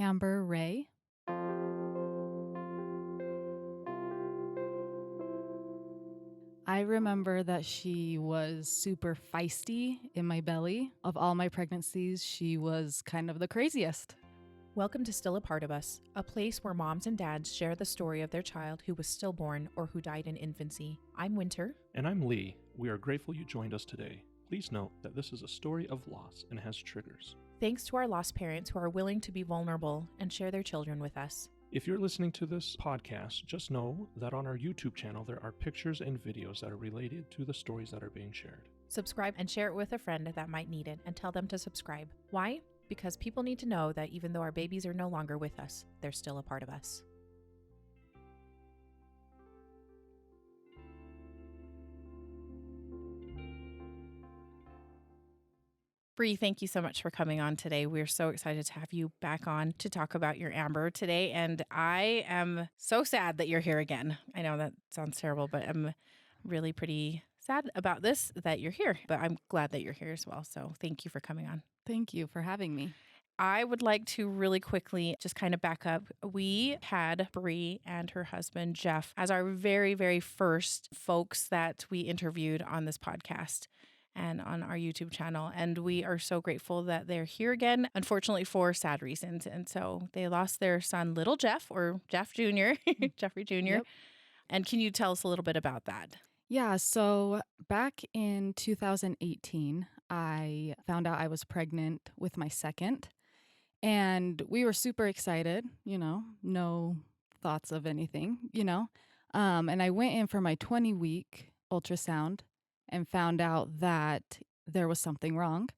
Amber Rae. I remember that she was super feisty in my belly. Of all my pregnancies, she was kind of the craziest. Welcome to Still a Part of Us, a place where moms and dads share the story of their child who was stillborn or who died in infancy. I'm Winter. And I'm Lee. We are grateful you joined us today. Please note that this is a story of loss and has triggers. Thanks to our lost parents who are willing to be vulnerable and share their children with us. If you're listening to this podcast, just know that on our YouTube channel there are pictures and videos that are related to the stories that are being shared. Subscribe and share it with a friend that might need it, and tell them to subscribe. Why? Because people need to know that even though our babies are no longer with us, they're still a part of us. Bree, thank you so much for coming on today. We're so excited to have you back on to talk about your Amber today. And I am so sad that you're here again. I know that sounds terrible, but I'm really pretty sad about this, that you're here. But I'm glad that you're here as well. So thank you for coming on. Thank you for having me. I would like to really quickly just kind of back up. We had Bree and her husband, Jeff, as our very, very first folks that we interviewed on this podcast and on our YouTube channel. And we are so grateful that they're here again, unfortunately for sad reasons. And so they lost their son, little Jeff, or Jeff Jr., Jeffrey Jr. Yep. And can you tell us a little bit about that? Yeah, so back in 2018, I found out I was pregnant with my second. And we were super excited, no thoughts of anything, And I went in for my 20-week ultrasound and found out that there was something wrong.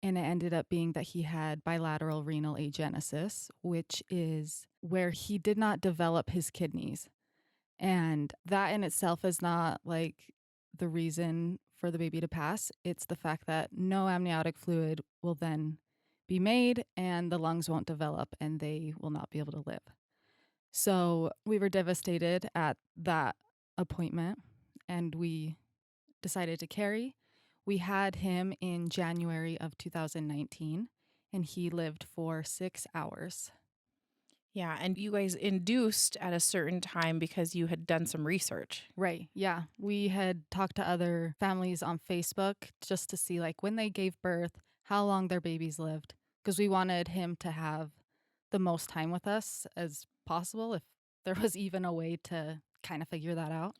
And it ended up being that he had bilateral renal agenesis, which is where he did not develop his kidneys. And that in itself is not like the reason for the baby to pass. It's the fact that no amniotic fluid will then be made and the lungs won't develop and they will not be able to live. So we were devastated at that appointment and we decided to carry. We had him in January of 2019 and he lived for 6 hours. Yeah, and you guys induced at a certain time because you had done some research. Right, yeah. We had talked to other families on Facebook just to see like when they gave birth, how long their babies lived, because we wanted him to have the most time with us as possible if there was even a way to kind of figure that out.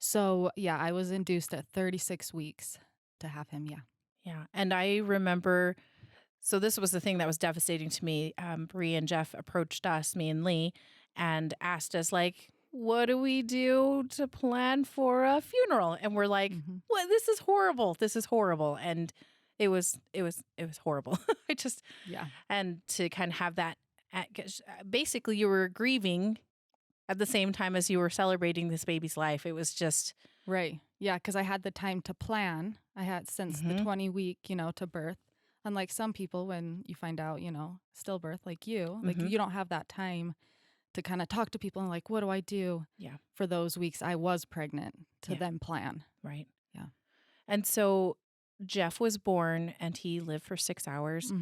So, yeah, I was induced at 36 weeks to have him, yeah. Yeah, and I remember, so this was the thing that was devastating to me. Bree and Jeff approached us, me and Lee, and asked us, like, what do we do to plan for a funeral? And we're like, well, this is horrible. This is horrible. And it was horrible. Yeah. And to kind of have that, basically you were grieving at the same time as you were celebrating this baby's life. It was just. Right. Yeah, because I had the time to plan. I had since the 20-week, to birth. Unlike some people, when you find out, stillbirth, like you, like you don't have that time to kind of talk to people and like, what do I do? Yeah. For those weeks I was pregnant to then plan. Right. Yeah. And so Jeff was born and he lived for 6 hours.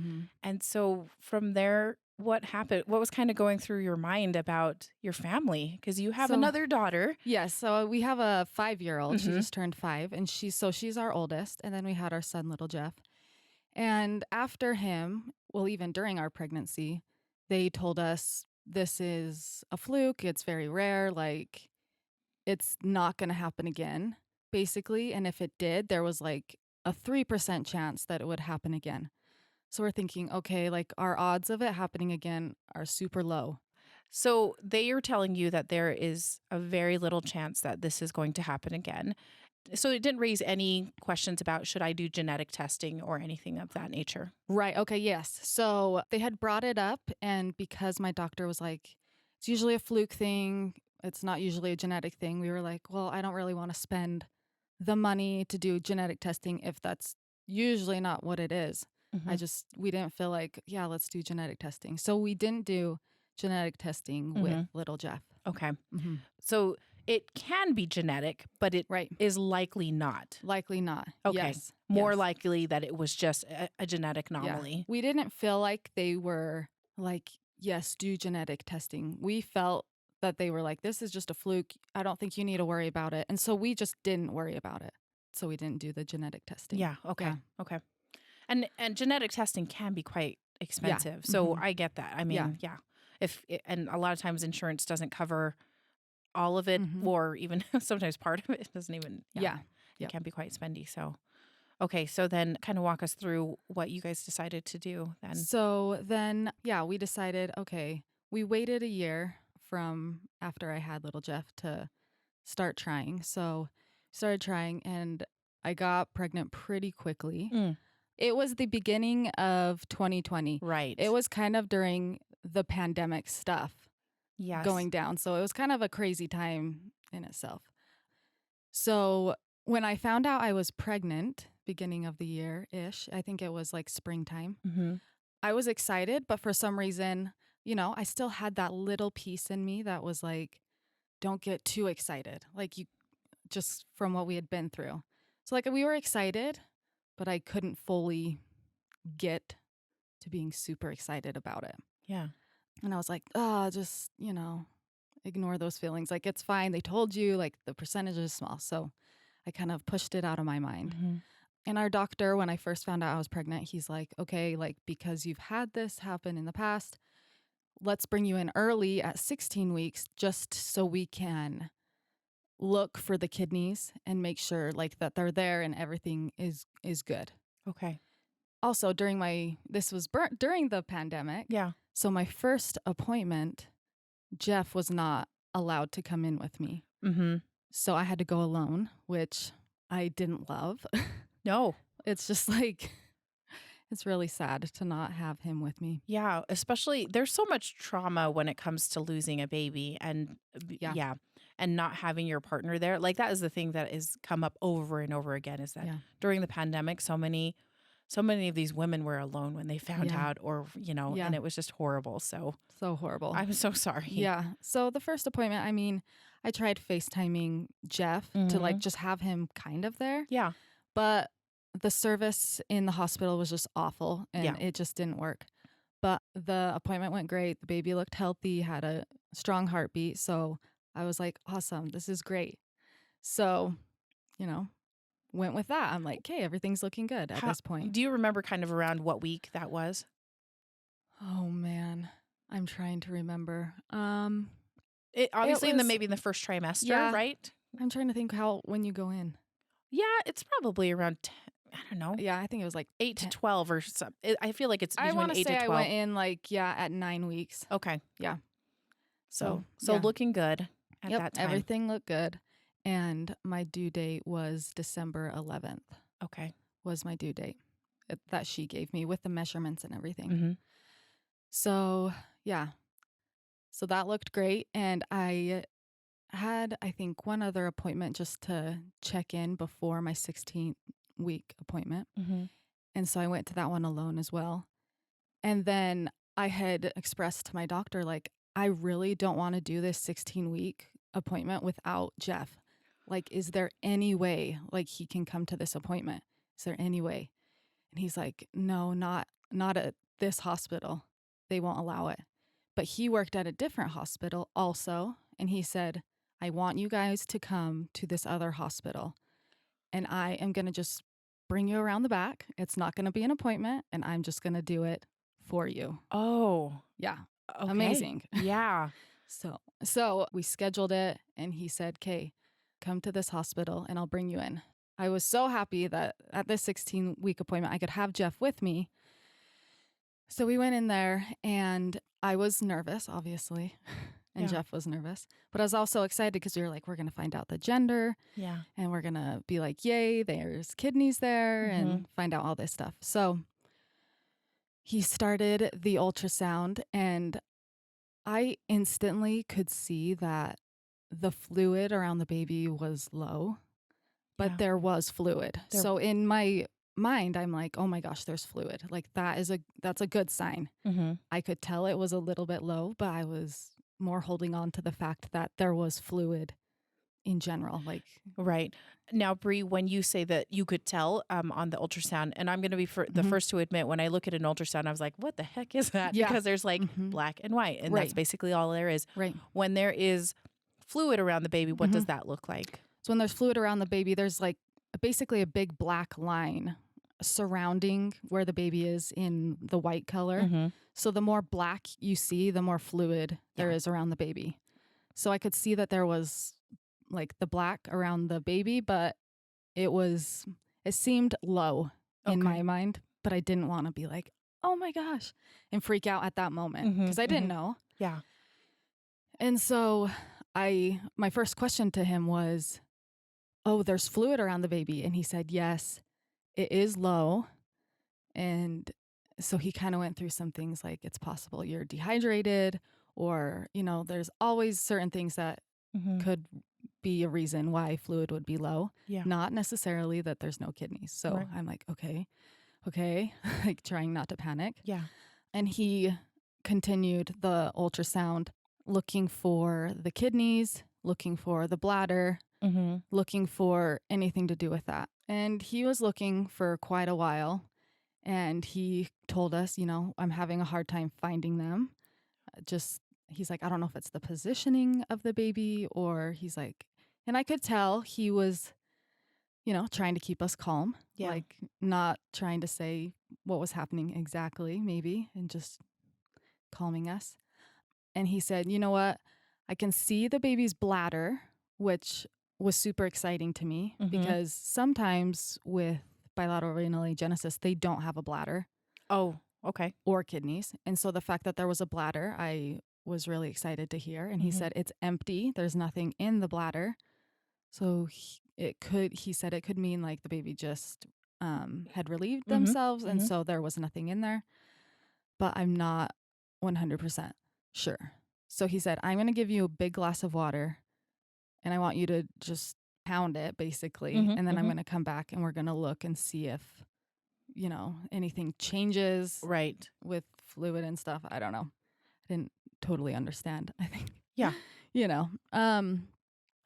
And so from there, what happened? What was kind of going through your mind about your family? Because you have another daughter. Yes. So we have a 5-year-old. She just turned 5 and she's our oldest. And then we had our son, little Jeff. And after him, well, even during our pregnancy, they told us this is a fluke. It's very rare. Like it's not going to happen again, basically. And if it did, there was like a 3% chance that it would happen again. So we're thinking, okay, like our odds of it happening again are super low. So they are telling you that there is a very little chance that this is going to happen again. So it didn't raise any questions about should I do genetic testing or anything of that nature? Right. Okay. Yes. So they had brought it up. And because my doctor was like, it's usually a fluke thing. It's not usually a genetic thing. We were like, well, I don't really want to spend the money to do genetic testing if that's usually not what it is. We didn't feel like, yeah, let's do genetic testing. So we didn't do genetic testing with little Jeff. Okay. So it can be genetic, but it is likely not. Likely not. Okay. Yes. More likely that it was just a genetic anomaly. Yeah. We didn't feel like they were like yes, do genetic testing. We felt that they were like, this is just a fluke. I don't think you need to worry about it. And so we just didn't worry about it. So we didn't do the genetic testing. Yeah. Okay. Yeah. Okay. And genetic testing can be quite Yeah. expensive. So Mhm. I get that. I Yeah. mean, yeah. And a lot of times insurance doesn't cover all of it, Mhm. or even sometimes part of it. It doesn't even, Yeah. it Yep. can be quite spendy. So, okay. So then kind of walk us through what you guys decided to do then. So then, yeah, we decided, okay, we waited a year from after I had little Jeff to start trying. So started trying and I got pregnant pretty quickly. Mm, It was the beginning of 2020. right. It was kind of during the pandemic stuff Yes. going down. So it was kind of a crazy time in itself. So when I found out I was pregnant, beginning of the year-ish, I think it was like springtime, Mm-hmm. I was excited, but for some reason, I still had that little piece in me that was like, don't get too excited. Like you just from what we had been through. So like we were excited, but I couldn't fully get to being super excited about it. Yeah. And I was like, oh, just, ignore those feelings. Like it's fine. They told you like the percentage is small. So I kind of pushed it out of my mind. Mm-hmm. And our doctor, when I first found out I was pregnant, he's like, okay, like because you've had this happen in the past, let's bring you in early at 16 weeks just so we can look for the kidneys and make sure like that they're there and everything is good. Okay. Also this was during the pandemic. Yeah. So my first appointment, Jeff was not allowed to come in with me. Mm-hmm. So I had to go alone, which I didn't love. No. It's just like, it's really sad to not have him with me. Yeah, especially there's so much trauma when it comes to losing a baby and Yeah. and not having your partner there. Like that is the thing that is come up over and over again is that Yeah. during the pandemic so many of these women were alone when they found Yeah. out or Yeah. and it was just horrible. So So horrible. I'm so sorry. Yeah. So the first appointment, I mean, I tried FaceTiming Jeff to like Mhm. just have him kind of there, Yeah. but the service in the hospital was just awful and Yeah. it just didn't work. But the appointment went great. The baby looked healthy, had a strong heartbeat. So I was like, awesome, this is great. So, went with that. I'm like, okay, everything's looking good at How, this point. do you remember kind of around what week that was? Oh man, I'm trying to remember. It obviously was- maybe in the first trimester, Yeah. right? I'm trying to think when you go in. Yeah, it's probably around I don't know. Yeah, I think it was like 8 to 10. 12 or something. I feel like it's I between want to 8 say to I 12. went in like at 9 weeks. Okay. Yeah. So yeah. looking good at Yep, that time. everything looked good, and my due date was December 11th. Okay. Was my due date that she gave me with the measurements and everything. Mm-hmm. So yeah, so that looked great, and I had I think one other appointment just to check in before my 16th week appointment. Mm-hmm. And so I went to that one alone as well. And then I had expressed to my doctor, like, I really don't want to do this 16-week appointment without Jeff. Like, is there any way, like, he can come to this appointment? Is there any way? And he's like, no, not at this hospital. They won't allow it. But he worked at a different hospital also. And he said, I want you guys to come to this other hospital. And I am going to just bring you around the back. It's not going to be an appointment. And I'm just going to do it for you. Oh. Yeah. Okay. Amazing. Yeah. So we scheduled it and he said, "Okay, come to this hospital and I'll bring you in." I was so happy that at this 16-week appointment, I could have Jeff with me. So we went in there and I was nervous, obviously, and Yeah. Jeff was nervous, but I was also excited because we were like, we're going to find out the gender Yeah. and we're going to be like, yay, there's kidneys there and find out all this stuff. So he started the ultrasound and I instantly could see that the fluid around the baby was low, but Yeah. there was fluid. So in my mind, I'm like, oh my gosh, there's fluid. Like that's a good sign. Mm-hmm. I could tell it was a little bit low, but I was more holding on to the fact that there was fluid in general. Like, Right. Now, Bree, when you say that you could tell on the ultrasound, and I'm going to be the Mhm. first to admit, when I look at an ultrasound, I was like, what the heck is that? Yeah. Because there's like Mhm. black and white, and Right. that's basically all there is. Right. When there is fluid around the baby, what Mhm. does that look like? So when there's fluid around the baby, there's like basically a big black line surrounding where the baby is in the white color. Mm-hmm. So the more black you see, the more fluid there Yeah. is around the baby. So I could see that there was like the black around the baby, but it seemed low in Okay. my mind, but I didn't want to be like, oh my gosh, and freak out at that moment Mhm, because I didn't mhm. know. Yeah. And so my first question to him was, oh, there's fluid around the baby. And he said, yes, it is low. And so he kind of went through some things like it's possible you're dehydrated, or, there's always certain things that Mhm. could be a reason why fluid would be low. Yeah. Not necessarily that there's no kidneys. So Right. I'm like, okay, like trying not to panic. Yeah. And he continued the ultrasound looking for the kidneys, looking for the bladder, Mm-hmm. looking for anything to do with that. And he was looking for quite a while. And he told us, I'm having a hard time finding them. He's like, I don't know if it's the positioning of the baby, or he's like, and I could tell he was, trying to keep us calm, Yeah. like not trying to say what was happening exactly, maybe, and just calming us. And he said, you know what? I can see the baby's bladder, which was super exciting to me Mhm. because sometimes with bilateral renal agenesis, they don't have a bladder Oh, okay. or kidneys. And so the fact that there was a bladder, I was really excited to hear. And he Mhm. said, it's empty. There's nothing in the bladder. So he said it could mean like the baby just had relieved Mhm. themselves. And Mhm. so there was nothing in there. But I'm not 100% sure. So he said, I'm going to give you a big glass of water and I want you to just pound it basically. Mhm, And then I'm mhm. going to come back and we're going to look and see if, anything changes Right. with fluid and stuff. I don't know. I didn't totally understand, I think. Yeah.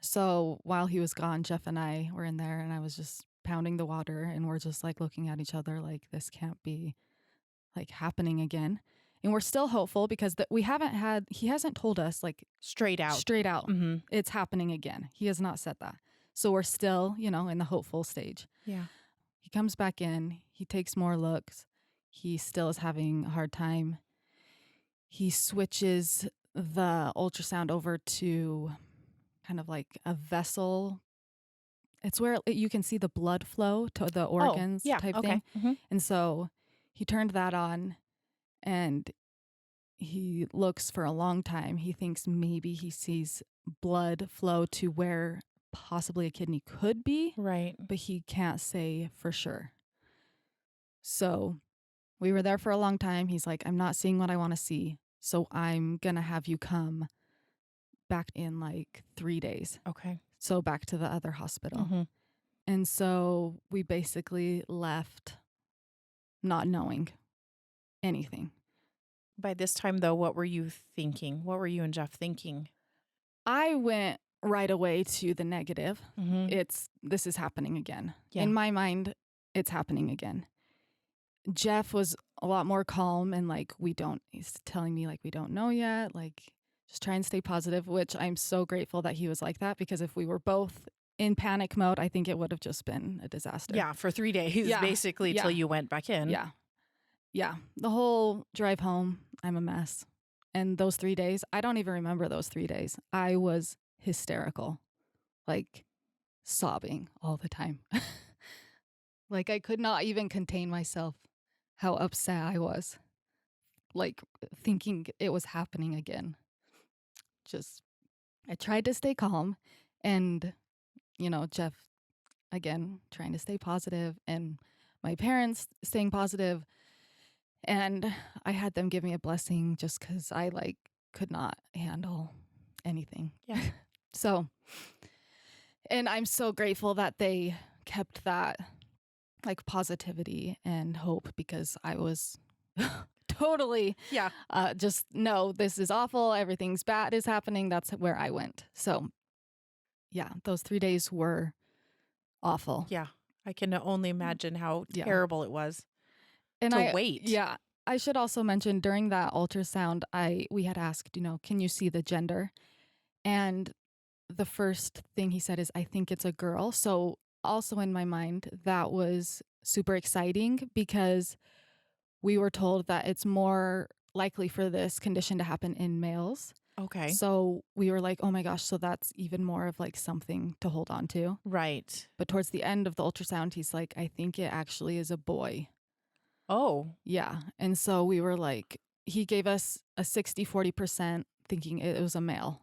So while he was gone, Jeff and I were in there and I was just pounding the water and we're just like looking at each other like this can't be like happening again. And we're still hopeful because he hasn't told us like Straight out. straight out Mm-hmm. it's happening again. He has not said that. So we're still, in the hopeful stage. Yeah. He comes back in, he takes more looks. He still is having a hard time. He switches the ultrasound over to kind of like a vessel. It's where you can see the blood flow to the organs yeah. type Okay. thing. Mm-hmm. And so he turned that on and he looks for a long time. He thinks maybe he sees blood flow to where possibly a kidney could be, Right. but he can't say for sure. So we were there for a long time. He's like, I'm not seeing what I want to see. So I'm going to have you come back in like 3 days. Okay. So back to the other hospital. Mm-hmm. And so we basically left not knowing anything. By this time, though, what were you thinking? What were you and Jeff thinking? I went right away to the negative. Mm-hmm. This is happening again. Yeah. In my mind, it's happening again. Jeff was a lot more calm and like, he's telling me like, we don't know yet. Like, just try and stay positive, which I'm so grateful that he was like that because if we were both in panic mode, I think it would have just been a disaster. Yeah. For 3 days, Yeah. basically, till you went back in. Yeah. Yeah. The whole drive home, I'm a mess. And those 3 days, I don't even remember those 3 days. I was hysterical, like sobbing all the time. Like I could not even contain myself how upset I was, like thinking it was happening again. I tried to stay calm and, Jeff, again, trying to stay positive and my parents staying positive. And I had them give me a blessing just because I could not handle anything. Yeah. So, and I'm so grateful that they kept that like positivity and hope because I was totally Yeah. just no, this is awful. Everything's bad is happening. That's where I went. So yeah, those 3 days were awful. Yeah. I can only imagine how Yeah. terrible it was And to wait. Yeah. I should also mention during that ultrasound, we had asked, can you see the gender? And the first thing he said is, I think it's a girl. So also in my mind, that was super exciting because we were told that it's more likely for this condition to happen in males. Okay. So we were like, oh my gosh, so that's even more of like something to hold on to. Right. But towards the end of the ultrasound, he's like, I think it actually is a boy. Oh. Yeah. And so we were like, he gave us a 60-40% thinking it was a male.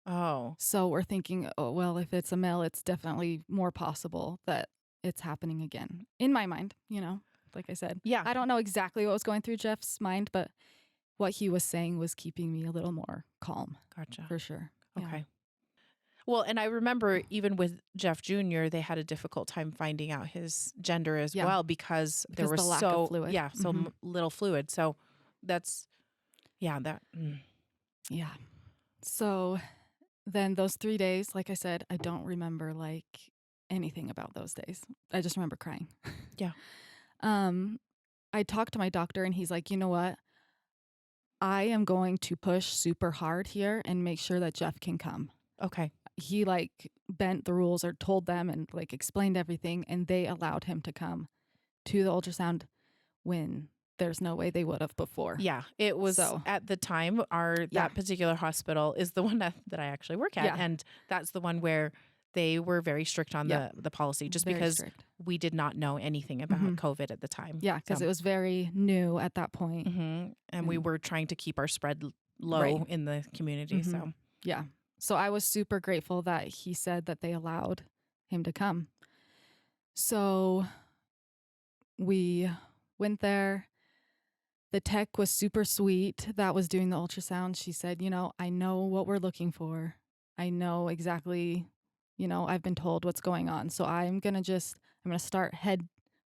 Oh. So we're thinking, oh, well, if it's a male, it's definitely more possible that it's happening again. In my mind, like I said. Yeah. I don't know exactly what was going through Jeff's mind, but what he was saying was keeping me a little more calm. Gotcha. For sure. Okay. Yeah. Well, and I remember even with Jeff Jr., they had a difficult time finding out his gender as well because there was the lack of fluid. so little fluid. So that's, yeah. Yeah. So then those 3 days, like I said, I don't remember like anything about those days. I just remember crying. Yeah. I talked to my doctor and he's like, you know what? I am going to push super hard here and make sure that Jeff can come. Okay. He like bent the rules or told them and like explained everything, and they allowed him to come to the ultrasound when there's no way they would have before. Yeah. It was at the time that particular hospital is the one that I actually work at. Yeah. And that's the one where they were very strict on the policy just Very because strict. we did not know anything about COVID at the time. Yeah, because it was very new at that point. And we were trying to keep our spread low in the community. So yeah. So I was super grateful that he said that they allowed him to come. So we went there. The tech was super sweet that was doing the ultrasound. She said, I know what we're looking for. I know exactly, I've been told what's going on. So I'm going to start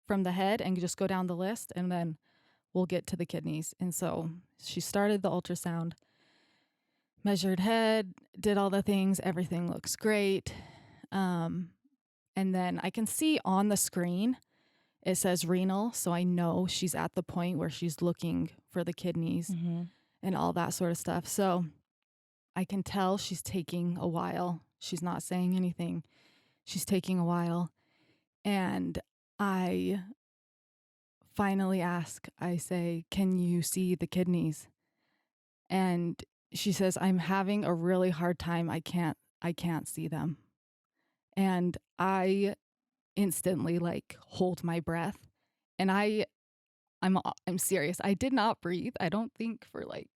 from the head and just go down the list, and then we'll get to the kidneys. And so she started the ultrasound, measured head, did all the things. Everything looks great. And then I can see on the screen, it says renal. So I know she's at the point where she's looking for the kidneys and all that sort of stuff. So I can tell she's taking a while. She's not saying anything. She's taking a while. And I finally I say, can you see the kidneys? And she says, I'm having a really hard time. I can't see them. And I instantly like hold my breath. And I'm serious. I did not breathe. I don't think for like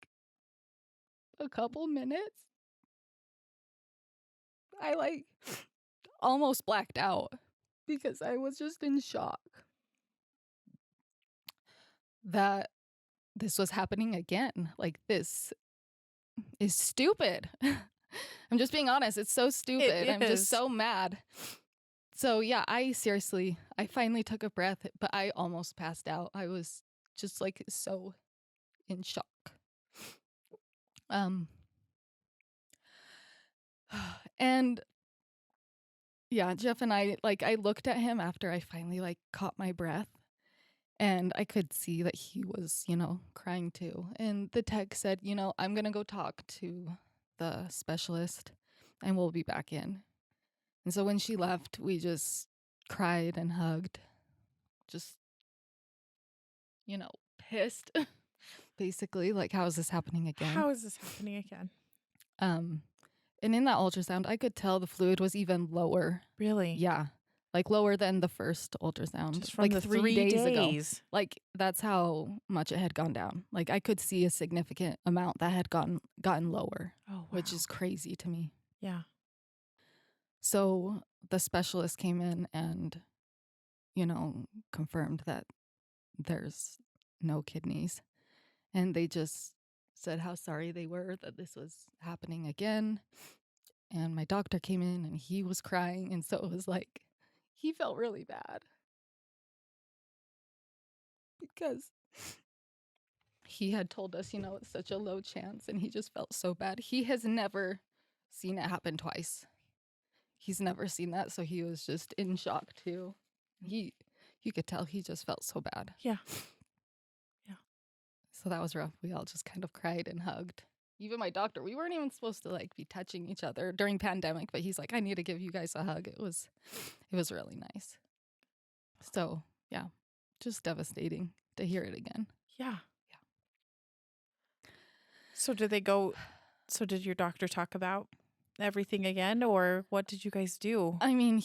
a couple minutes. I like almost blacked out because I was just in shock that this was happening again. Like, this is stupid. I'm just being honest. It's so stupid. I'm just so mad. So yeah, I finally took a breath, but I almost passed out. I was just like so in shock. And yeah, Jeff and I looked at him after I finally like caught my breath, and I could see that he was, crying too. And the tech said, I'm going to go talk to the specialist and we'll be back in. And so when she left, we just cried and hugged, just, pissed, basically, like, how is this happening again? How is this happening again? And in that ultrasound, I could tell the fluid was even lower. Really? Yeah. Like lower than the first ultrasound. Just from like the 3 days ago. Like, that's how much it had gone down. Like, I could see a significant amount that had gotten lower. Oh, wow. Which is crazy to me. Yeah. So the specialist came in and, confirmed that there's no kidneys. And they just said how sorry they were that this was happening again. And my doctor came in and he was crying. And so it was like, he felt really bad. Because he had told us, it's such a low chance. And he just felt so bad. He has never seen it happen twice. he's never seen that, so he was just in shock too. You could tell he just felt so bad. Yeah. So that was rough. We all just kind of cried and hugged. Even my doctor, we weren't even supposed to like be touching each other during pandemic, but he's like, I need to give you guys a hug. It was really nice. So yeah, just devastating to hear it again. Yeah. So did your doctor talk about everything again, or what did you guys do? I mean,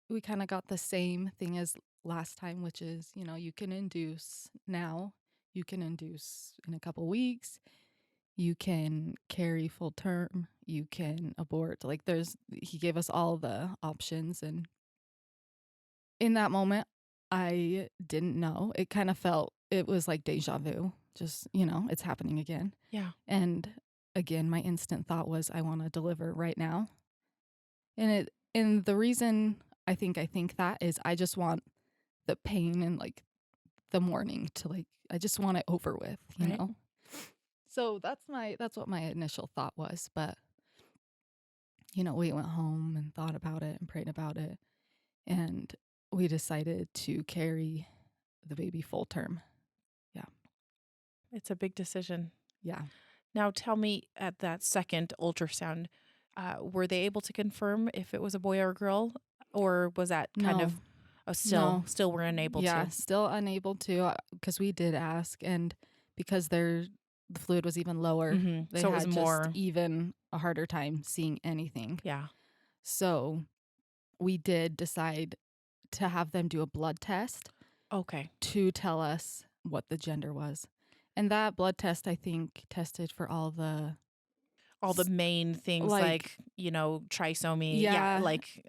we kind of got the same thing as last time, which is, you can induce now, you can induce in a couple weeks, you can carry full term, you can abort. Like he gave us all the options. And in that moment, I didn't know. It kind of it was like deja vu. Just, it's happening again. Yeah. And again, my instant thought was, I want to deliver right now. And the reason I think that is I just want the pain and like the mourning to I just want it over with, you know? So that's what my initial thought was. But, we went home and thought about it and prayed about it. And we decided to carry the baby full term. Yeah. It's a big decision. Yeah. Now tell me, at that second ultrasound, were they able to confirm if it was a boy or a girl, or was that kind of still were unable to? Yeah, still unable to, because we did ask, and because the fluid was even lower, they so it had was more even a harder time seeing anything. Yeah. So we did decide to have them do a blood test. Okay. To tell us what the gender was. And that blood test, I think, tested for all the main things like trisomy. Yeah.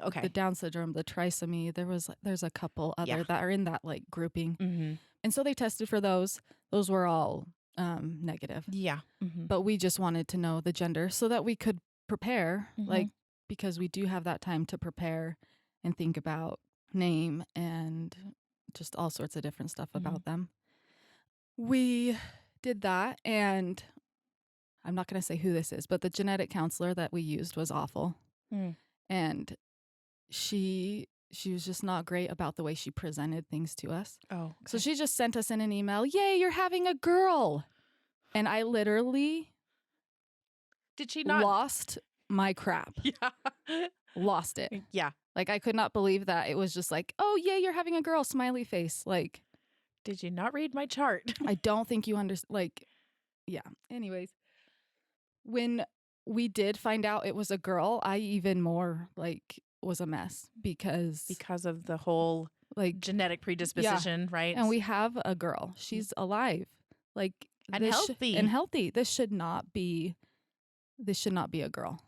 Okay. The Down syndrome, the trisomy. There's a couple other that are in that grouping. Mm-hmm. And so they tested for those. Those were all negative. Yeah. Mm-hmm. But we just wanted to know the gender so that we could prepare, Mm-hmm. because we do have that time to prepare and think about name and just all sorts of different stuff about them. We did that, and I'm not going to say who this is, but the genetic counselor that we used was awful. And she was just not great about the way she presented things to us. Oh, okay. So she just sent us in an email, "Yay, you're having a girl." And I literally Did she not lost my crap. Yeah. Lost it. Yeah. I could not believe that. It was just like, "Oh, yay, you're having a girl," smiley face. Did you not read my chart? I don't think you understand. Yeah. Anyways, when we did find out it was a girl, I even more was a mess because of the whole genetic predisposition, right? And we have a girl. She's alive. And healthy. This should not be a girl.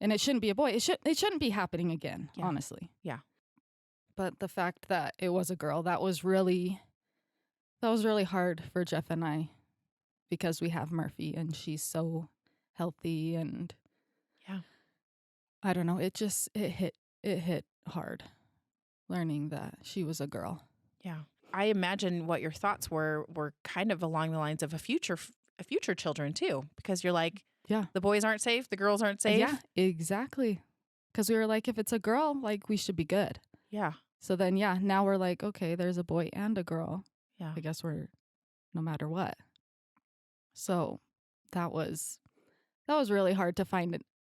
And it shouldn't be a boy. It shouldn't be happening again, honestly. Yeah. But the fact that it was a girl, that was really hard for Jeff and I, because we have Murphy and she's so healthy, and I don't know, it hit hard learning that she was a girl. Yeah. I imagine what your thoughts were kind of along the lines of a future children too, because you're like, the boys aren't safe, the girls aren't safe. Yeah, exactly. Because we were like, if it's a girl, we should be good. Yeah. So then, now we're like, okay, there's a boy and a girl. Yeah. I guess we're no matter what. So that was really hard to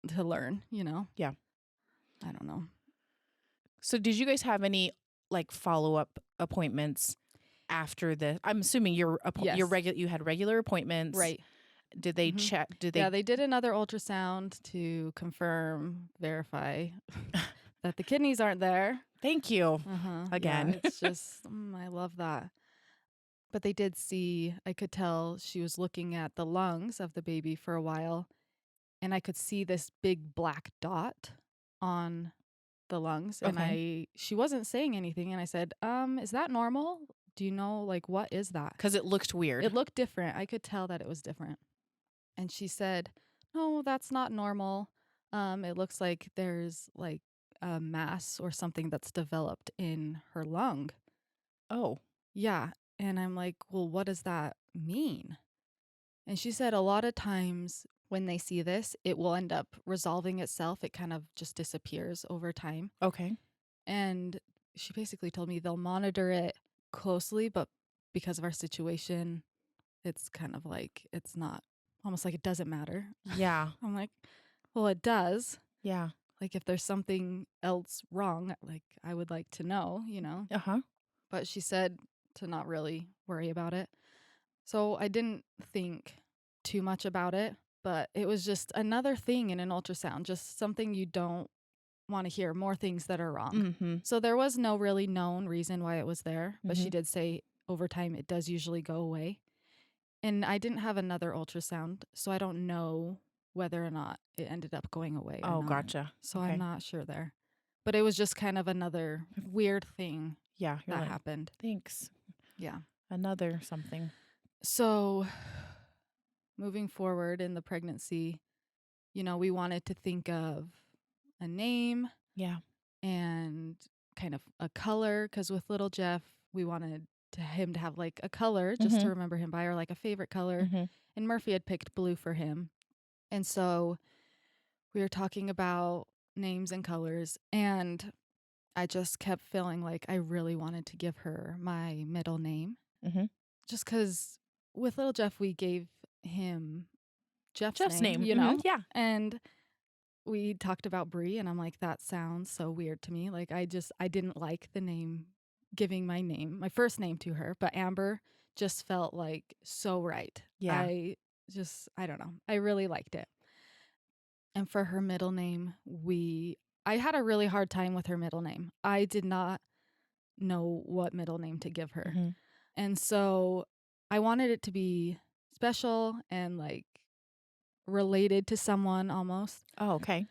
to learn, Yeah. I don't know. So did you guys have any follow-up appointments after this? I'm assuming you had regular appointments. Right. Did they check? Yeah, they did another ultrasound to verify that the kidneys aren't there. Thank you. Again. Yeah, it's just, I love that. But they did see, I could tell she was looking at the lungs of the baby for a while, and I could see this big black dot on the lungs. Okay. And she wasn't saying anything. And I said, is that normal? Do you know, what is that? Because it looked weird. It looked different. I could tell that it was different. And she said, "No, that's not normal. It looks like there's a mass or something that's developed in her lung." Oh. Yeah. And I'm like, "Well, what does that mean?" And she said a lot of times when they see this, it will end up resolving itself. It kind of just disappears over time. Okay. And she basically told me they'll monitor it closely, but because of our situation, it's kind of like it's not, almost like it doesn't matter. Yeah. I'm like, well, it does. Yeah. Like if there's something else wrong, like I would like to know, Uh-huh. But she said to not really worry about it. So I didn't think too much about it, but it was just another thing in an ultrasound, just something you don't want to hear, more things that are wrong. Mm-hmm. So there was no really known reason why it was there, but she Mhm. did say over time it does usually go away. And I didn't have another ultrasound, so I don't know whether or not it ended up going away or Oh, not. gotcha. So Okay. I'm not sure there. But it was just kind of another weird thing Yeah, you're that like, happened. thanks. Yeah. Another something. So moving forward in the pregnancy, we wanted to think of a name Yeah. and kind of a color, because with little Jeff, we wanted him to have like a color just to Mhm. remember him by, or like a favorite color. Mhm. And Murphy had picked blue for him. And so we were talking about names and colors, and I just kept feeling like I really wanted to give her my middle name. Mhm. Just because with little Jeff, we gave him Jeff's Jeff's name, name. Mhm. Yeah. and we talked about Bree, and I'm like, that sounds so weird to me. Like, I didn't like the name, giving my first name to her, but Amber just felt like so right. Yeah. I don't know. I really liked it. And for her middle name, I had a really hard time with her middle name. I did not know what middle name to give her. Mhm. And so I wanted it to be special and like related to someone almost. Oh, okay.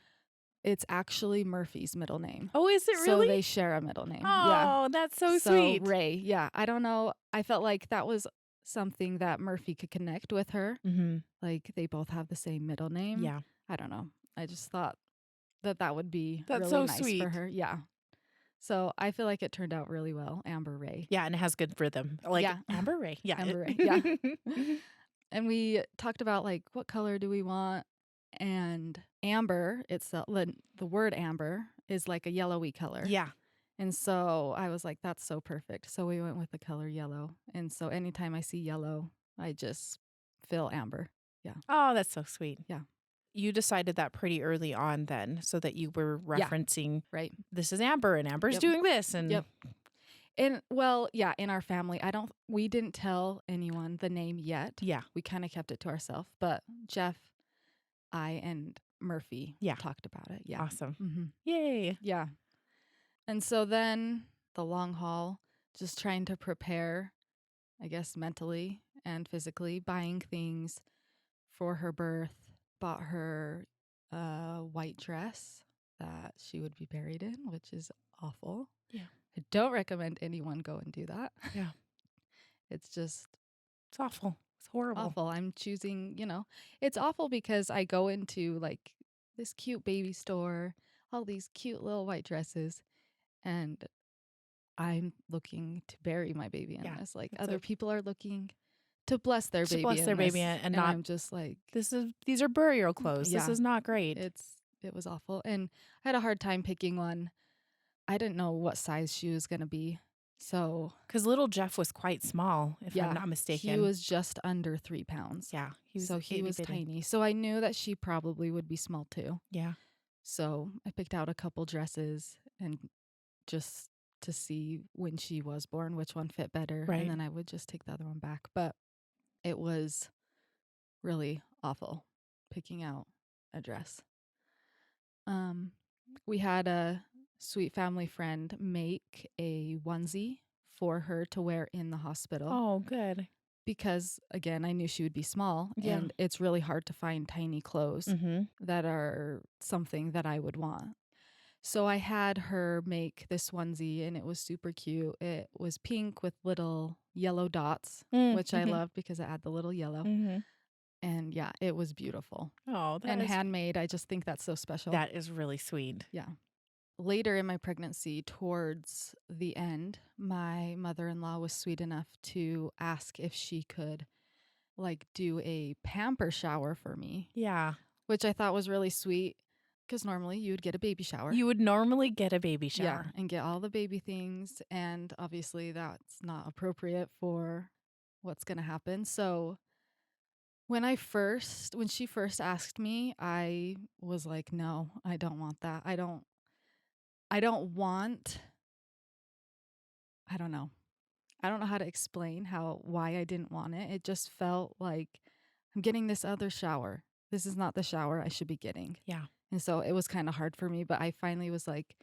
It's actually Murphy's middle name. Oh, is it So really? they share a middle name. Yeah. Oh, that's so So sweet. Rae. Yeah. I don't know. I felt like that was something that Murphy could connect with her. Mhm. Like they both have the same middle name. Yeah. I don't know. I just thought that would be That's really so nice for sweet. her. Yeah. So I feel like it turned out really well. Amber Rae. Yeah, and it has good rhythm. Like Yeah. Amber Rae. Yeah. Amber Rae. Yeah. And we talked about like what color do we want, and amber itself, the word amber is like a yellowy color. Yeah. And so I was like, that's so perfect. So we went with the color yellow. And so anytime I see yellow, I just feel amber. Yeah. Oh, that's so sweet. Yeah. You decided that pretty early on then, so that you were Yeah. referencing, Right. this is Amber and Amber's Yep. doing this. And Yep. And well, yeah, in our family, we didn't tell anyone the name yet. Yeah. We kind of kept it to ourselves. But Jeff, I, and Murphy Yeah. talked about it. Yeah. Awesome. Mm-hmm. Yay. Yeah. And so then the long haul, just trying to prepare, I guess, mentally and physically, buying things for her birth, bought her a white dress that she would be buried in, which is awful. Yeah. I don't recommend anyone go and do that. Yeah. It's just It's awful. It's horrible. awful. I'm choosing, it's awful because I go into like this cute baby store, all these cute little white dresses, and I'm looking to bury my baby in Yeah, this. Like that's other it. people are looking to bless their To baby bless in their baby this, and not- I'm just like, These are burial clothes. This Yeah. is not great. it was awful. And I had a hard time picking one. I didn't know what size she was going to be. So, Because little Jeff was quite small, if yeah, I'm not mistaken. he was just under 3 pounds. Yeah. He was itty-bitty. tiny. So I knew that she probably would be small too. Yeah. So I picked out a couple dresses and just to see when she was born, which one fit better. Right. And then I would just take the other one back. But it was really awful picking out a dress. We had a sweet family friend make a onesie for her to wear in the hospital. Oh, good. Because again, I knew she would be small, Yeah. and it's really hard to find tiny clothes Mm-hmm. that are something that I would want. So I had her make this onesie, and it was super cute. It was pink with little yellow dots, which I loved because it had the little yellow. Mm-hmm. And yeah, it was beautiful. Oh, And handmade. I just think that's so special. that is really sweet. Yeah. Later in my pregnancy, towards the end, my mother-in-law was sweet enough to ask if she could like do a pamper shower for me, Yeah. which I thought was really sweet because normally you would get a baby shower. You would normally get a baby Yeah, shower. and get all the baby things. And obviously that's not appropriate for what's going to happen. So when she first asked me, I was like, no, I don't want that. I don't want, I don't know. I don't know how to explain why I didn't want it. It just felt like I'm getting this other shower. This is not the shower I should be getting. Yeah. And so it was kind of hard for me, but I finally was like,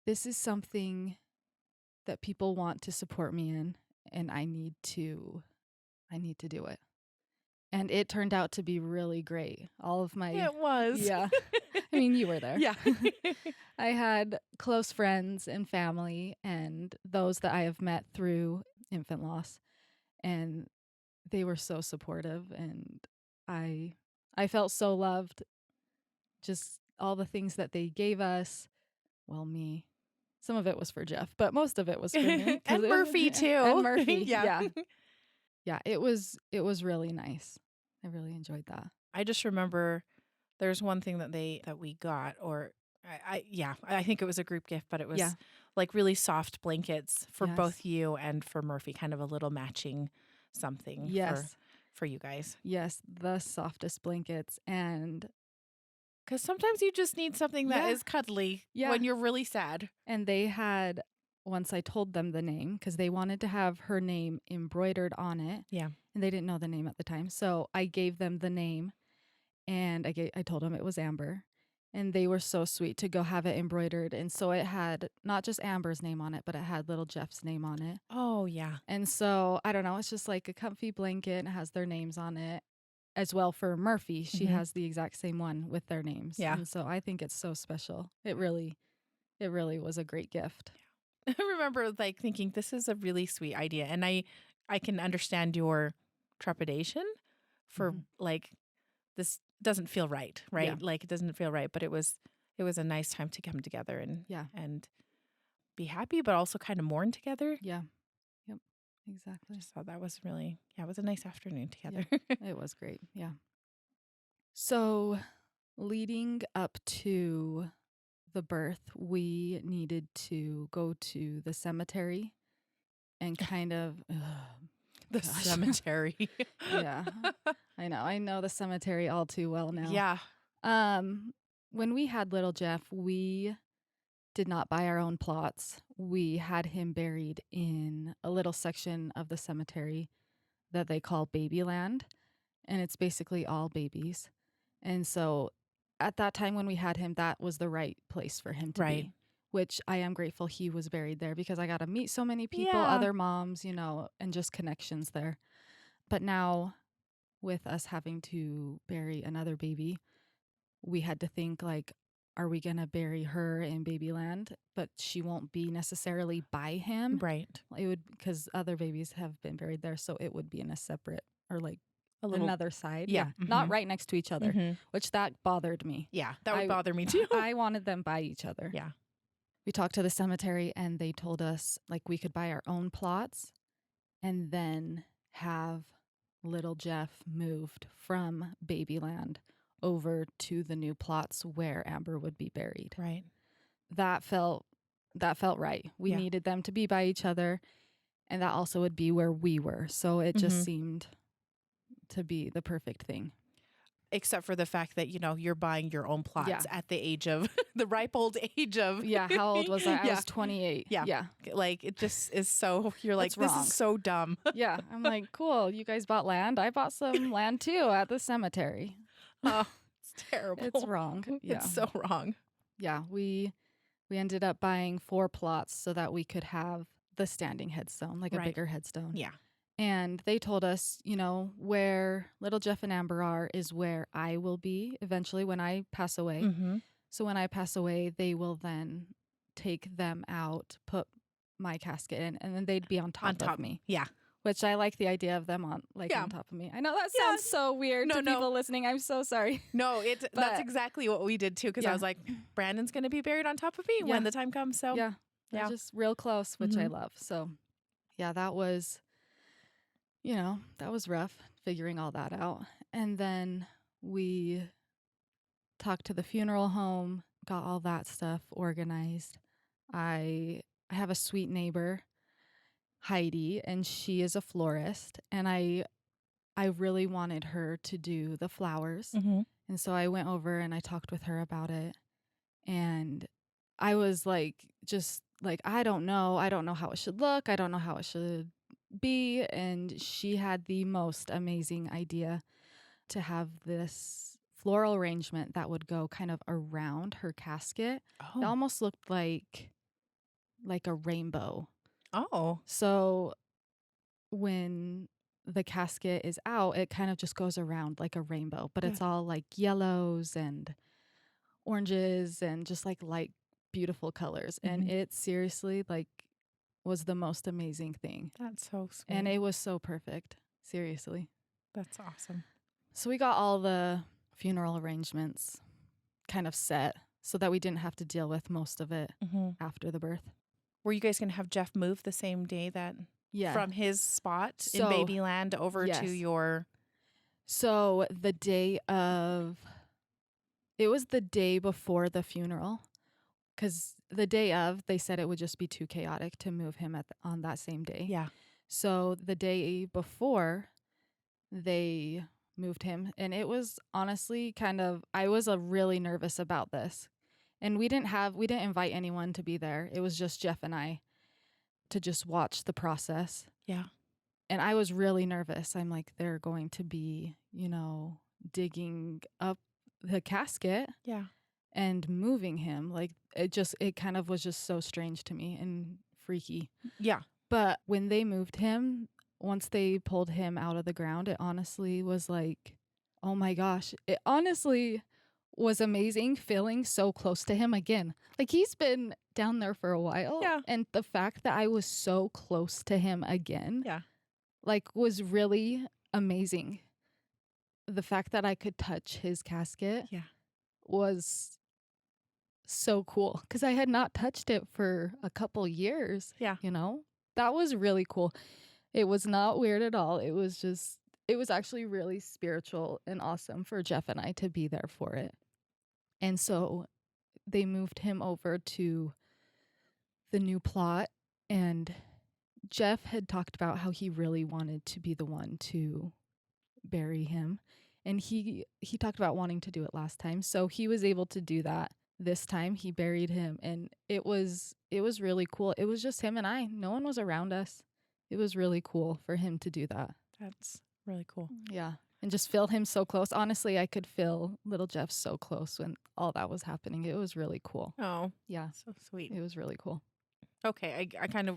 this is something that people want to support me in, and I need to do it. And it turned out to be really great. All of my It was. Yeah. I mean, you were there. Yeah. I had close friends and family and those that I have met through infant loss, and they were so supportive, and I felt so loved. Just all the things that they gave us. Well, me. Some of it was for Jeff, but most of it was for me. And Murphy too. And Murphy. Yeah. Yeah, it was really nice. I really enjoyed that. I just remember there's one thing that we got, or I think it was a group gift, but it was like really soft blankets for both you and for Murphy, kind of a little matching something for you guys. Yes, the softest blankets. And because sometimes you just need something that is cuddly when you're really sad. And they had, once I told them the name, because they wanted to have her name embroidered on it. Yeah. And they didn't know the name at the time. So I gave them the name, and I told them it was Amber. And they were so sweet to go have it embroidered. And so it had not just Amber's name on it, but it had little Jeff's name on it. Oh, yeah. And so, I don't know, it's just like a comfy blanket. It has their names on it. As well for Murphy, she has the exact same one with their names. Yeah. And so I think it's so special. It really was a great gift. I remember like thinking this is a really sweet idea. And I can understand your trepidation for like, this doesn't feel right? Yeah. Like it doesn't feel right, but it was a nice time to come together and be happy, but also kind of mourn together. Yeah. Yep. Exactly. So that was really, it was a nice afternoon together. Yeah, it was great. Yeah. So leading up to the birth, we needed to go to the cemetery and kind of the cemetery. Yeah. I know the cemetery all too well now. Yeah. When we had little Jeff, we did not buy our own plots. We had him buried in a little section of the cemetery that they call Babyland, and it's basically all babies. And so at that time when we had him, that was the right place for him to be, which I am grateful he was buried there because I got to meet so many people, other moms, and just connections there. But now with us having to bury another baby, we had to think like, are we going to bury her in Babyland, but she won't be necessarily by him? Right. It would, because other babies have been buried there, so it would be in a separate or like another side. Yeah. Not right next to each other, which that bothered me. Yeah, that would bother me too. I wanted them by each other. Yeah. We talked to the cemetery and they told us like we could buy our own plots and then have little Jeff moved from Babyland over to the new plots where Amber would be buried. Right. That felt right. We needed them to be by each other, and that also would be where we were. So it just seemed to be the perfect thing. Except for the fact that, you're buying your own plots at the age of, the ripe old age of. Yeah, how old was I? I was 28. Yeah. Like, it just is so, you're like, this is so dumb. Yeah, I'm like, cool, you guys bought land. I bought some land too at the cemetery. Oh, it's terrible. It's wrong. Yeah. It's so wrong. Yeah, we ended up buying 4 plots so that we could have the standing headstone, like a bigger headstone. Yeah. And they told us, where little Jeff and Amber are is where I will be eventually when I pass away. So when I pass away, they will then take them out, put my casket in, and then they'd be on top of me. Yeah. Which I like the idea of them on top of me. I know that sounds so weird to people listening. I'm so sorry. No, that's exactly what we did too. Because I was like, Brandon's going to be buried on top of me when the time comes. So yeah, just real close, which I love. So yeah, that was that was rough figuring all that out. And then we talked to the funeral home, got all that stuff organized. I have a sweet neighbor, Heidi, and she is a florist, and I really wanted her to do the flowers. Mm-hmm. And so I went over and I talked with her about it. And I was like, just like, I don't know how it should look. I don't know how it should be. And she had the most amazing idea to have this floral arrangement that would go kind of around her casket. It Oh. almost looked like a rainbow. Oh. So when the casket is out, it kind of just goes around like a rainbow, but it's all like yellows and oranges and just like light, beautiful colors. Mm-hmm. And it seriously like was the most amazing thing. That's so sweet. And it was so perfect. Seriously. That's awesome. So we got all the funeral arrangements kind of set so that we didn't have to deal with most of it Mm-hmm. after the birth. Were you guys going to have Jeff move the same day that from his spot in So, Babyland over yes. to your... So it was the day before the funeral, because the day of, they said it would just be too chaotic to move him on that same day. Yeah. So the day before, they moved him, and it was honestly I was really nervous about this. And we didn't invite anyone to be there. It was just Jeff and I to just watch the process. Yeah. And I was really nervous. I'm like, they're going to be, digging up the casket Yeah. and moving him. Like it kind of was just so strange to me and freaky. Yeah. But when they moved him, once they pulled him out of the ground, it honestly was like, oh my gosh, it honestly was amazing feeling so close to him again. Like he's been down there for a while. Yeah. And the fact that I was so close to him again, Yeah. like was really amazing. The fact that I could touch his casket was so cool because I had not touched it for a couple years. Yeah. That was really cool. It was not weird at all. It was actually really spiritual and awesome for Jeff and I to be there for it. And so they moved him over to the new plot, and Jeff had talked about how he really wanted to be the one to bury him. And he talked about wanting to do it last time. So he was able to do that this time. He buried him, and it was really cool. It was just him and I. No one was around us. It was really cool for him to do that. That's really cool. Yeah. And just feel him so close. Honestly, I could feel little Jeff so close when all that was happening. It was really cool. Oh, Yeah. so sweet. It was really cool. Okay.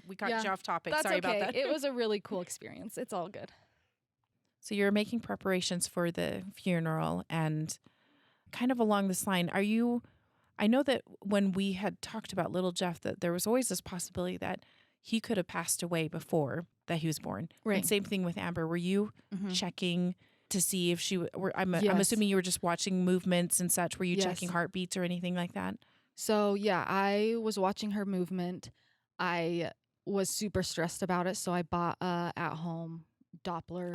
we got you off topic. That's Sorry okay. about that. It was a really cool experience. It's all good. So you're making preparations for the funeral, and kind of along this line, I know that when we had talked about little Jeff, that there was always this possibility that he could have passed away before that he was born. Right. And same thing with Amber. Were you checking to see if I'm Yes. assuming you were just watching movements and such. Were you Yes. checking heartbeats or anything like that? So, yeah, I was watching her movement. I was super stressed about it, so I bought a at-home Doppler.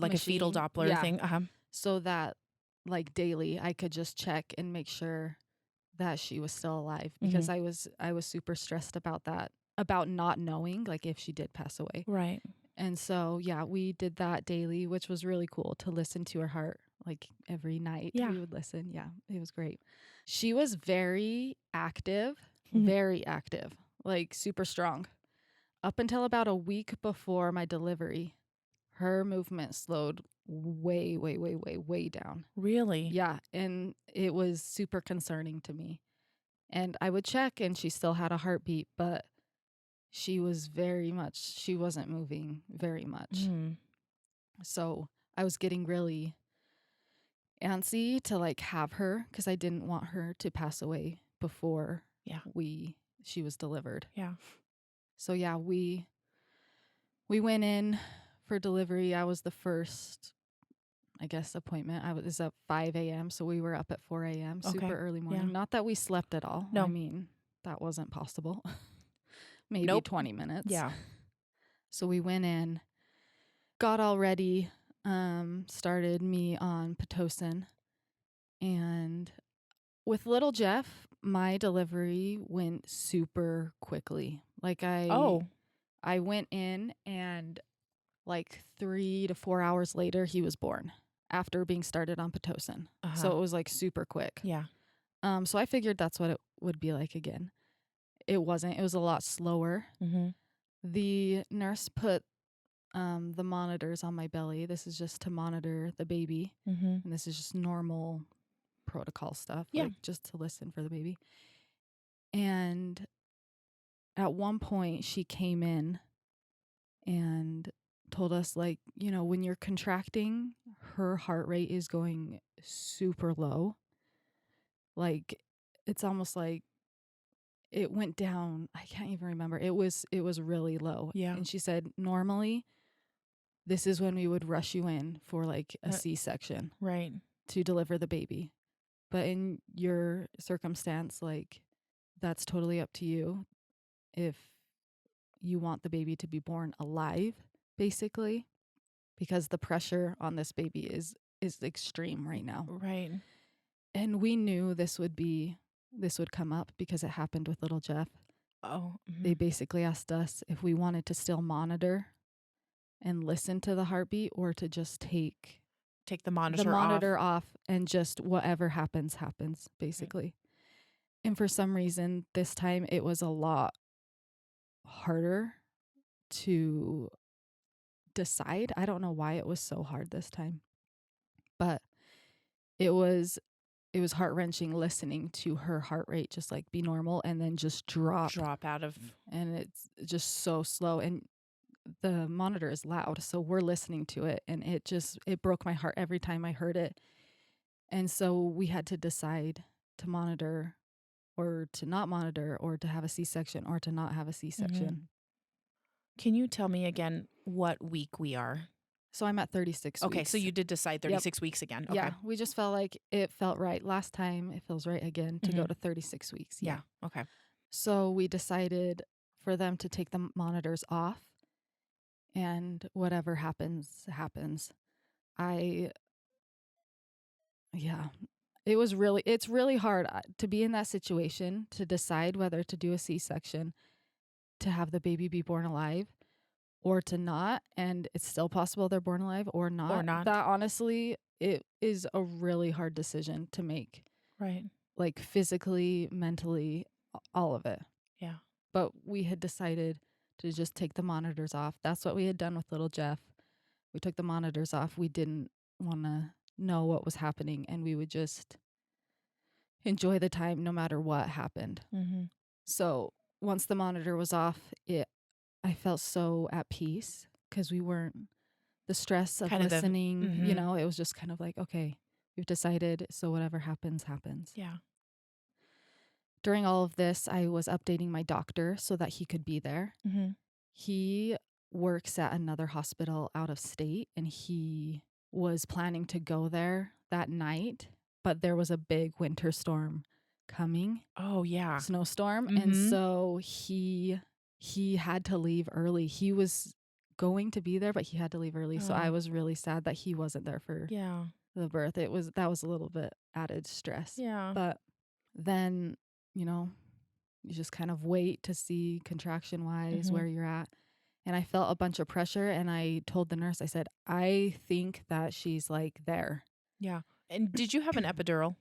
Like a fetal machine. Doppler Yeah. thing. So that, like, daily I could just check and make sure that she was still alive, because I was super stressed about that, about not knowing, like, if she did pass away. Right. And so, yeah, we did that daily, which was really cool to listen to her heart. Like every night Yeah. we would listen. Yeah, it was great. She was very active, like super strong. Up until about a week before my delivery, her movement slowed way, way, way, way, way down. Really? Yeah, and it was super concerning to me. And I would check, and she still had a heartbeat, but she wasn't moving very much. Mm. So I was getting really antsy to like have her, because I didn't want her to pass away before she was delivered. Yeah. So yeah, we went in for delivery. I was the first, I guess, appointment. I was up 5 a.m. So we were up at 4 a.m. Okay. Super early morning. Yeah. Not that we slept at all. No. I mean, that wasn't possible. Maybe Nope. 20 minutes. Yeah. So we went in. got all ready, started me on Pitocin. And with little Jeff, my delivery went super quickly. Like Oh, I went in and like 3 to 4 hours later, he was born after being started on Pitocin. So uh-huh. it was like super quick. Yeah. So I figured that's what it would be like again. It wasn't. It was a lot slower. Mm-hmm. The nurse put the monitors on my belly. This is just to monitor the baby. Mm-hmm. And this is just normal protocol stuff, Yeah. like just to listen for the baby. And at one point, she came in and told us, like, when you're contracting, her heart rate is going super low. Like, it's almost like it went down. I can't even remember. It was really low. Yeah. And she said, normally, this is when we would rush you in for like a C-section Right. to deliver the baby. But in your circumstance, like, that's totally up to you if you want the baby to be born alive, basically, because the pressure on this baby is extreme right now. Right. And we knew this would come up because it happened with little Jeff. Oh. Mm-hmm. They basically asked us if we wanted to still monitor and listen to the heartbeat or to just take the monitor off and just whatever happens, basically. Right. And for some reason, this time it was a lot harder to decide. I don't know why it was so hard this time, but it was heart-wrenching listening to her heart rate just like be normal and then just drop out of, and it's just so slow, and the monitor is loud, so we're listening to it, and it broke my heart every time I heard it. And so we had to decide to monitor or to not monitor, or to have a C-section or to not have a C-section. Mm-hmm. Can you tell me again what week we are? So I'm at 36 weeks. Okay, so you did decide 36 weeks again. Okay. Yeah, we just felt like it felt right last time. It feels right again to go to 36 weeks. Yeah. Okay. So we decided for them to take the monitors off, and whatever happens, happens. It's really hard to be in that situation, to decide whether to do a C-section, to have the baby be born alive, or to not. And it's still possible they're born alive or not. Or not. That honestly, it is a really hard decision to make. Right. Like physically, mentally, all of it. Yeah. But we had decided to just take the monitors off. That's what we had done with little Jeff. We took the monitors off. We didn't want to know what was happening, and we would just enjoy the time no matter what happened. Mm-hmm. So once the monitor was off, I felt so at peace because we weren't the stress of Kind of listening. mm-hmm. It was just kind of like, okay, we've decided, so whatever happens, happens. Yeah. During all of this, I was updating my doctor so that he could be there. Mm-hmm. He works at another hospital out of state, and he was planning to go there that night, but there was a big winter storm coming. Oh, yeah. Snowstorm. Mm-hmm. And so he had to leave early. He was going to be there, but he had to leave early. So I was really sad that he wasn't there for the birth. That was a little bit added stress. Yeah. But then, you just kind of wait to see contraction wise where you're at. And I felt a bunch of pressure, and I told the nurse, I said, I think that she's like there. Yeah. And did you have an epidural?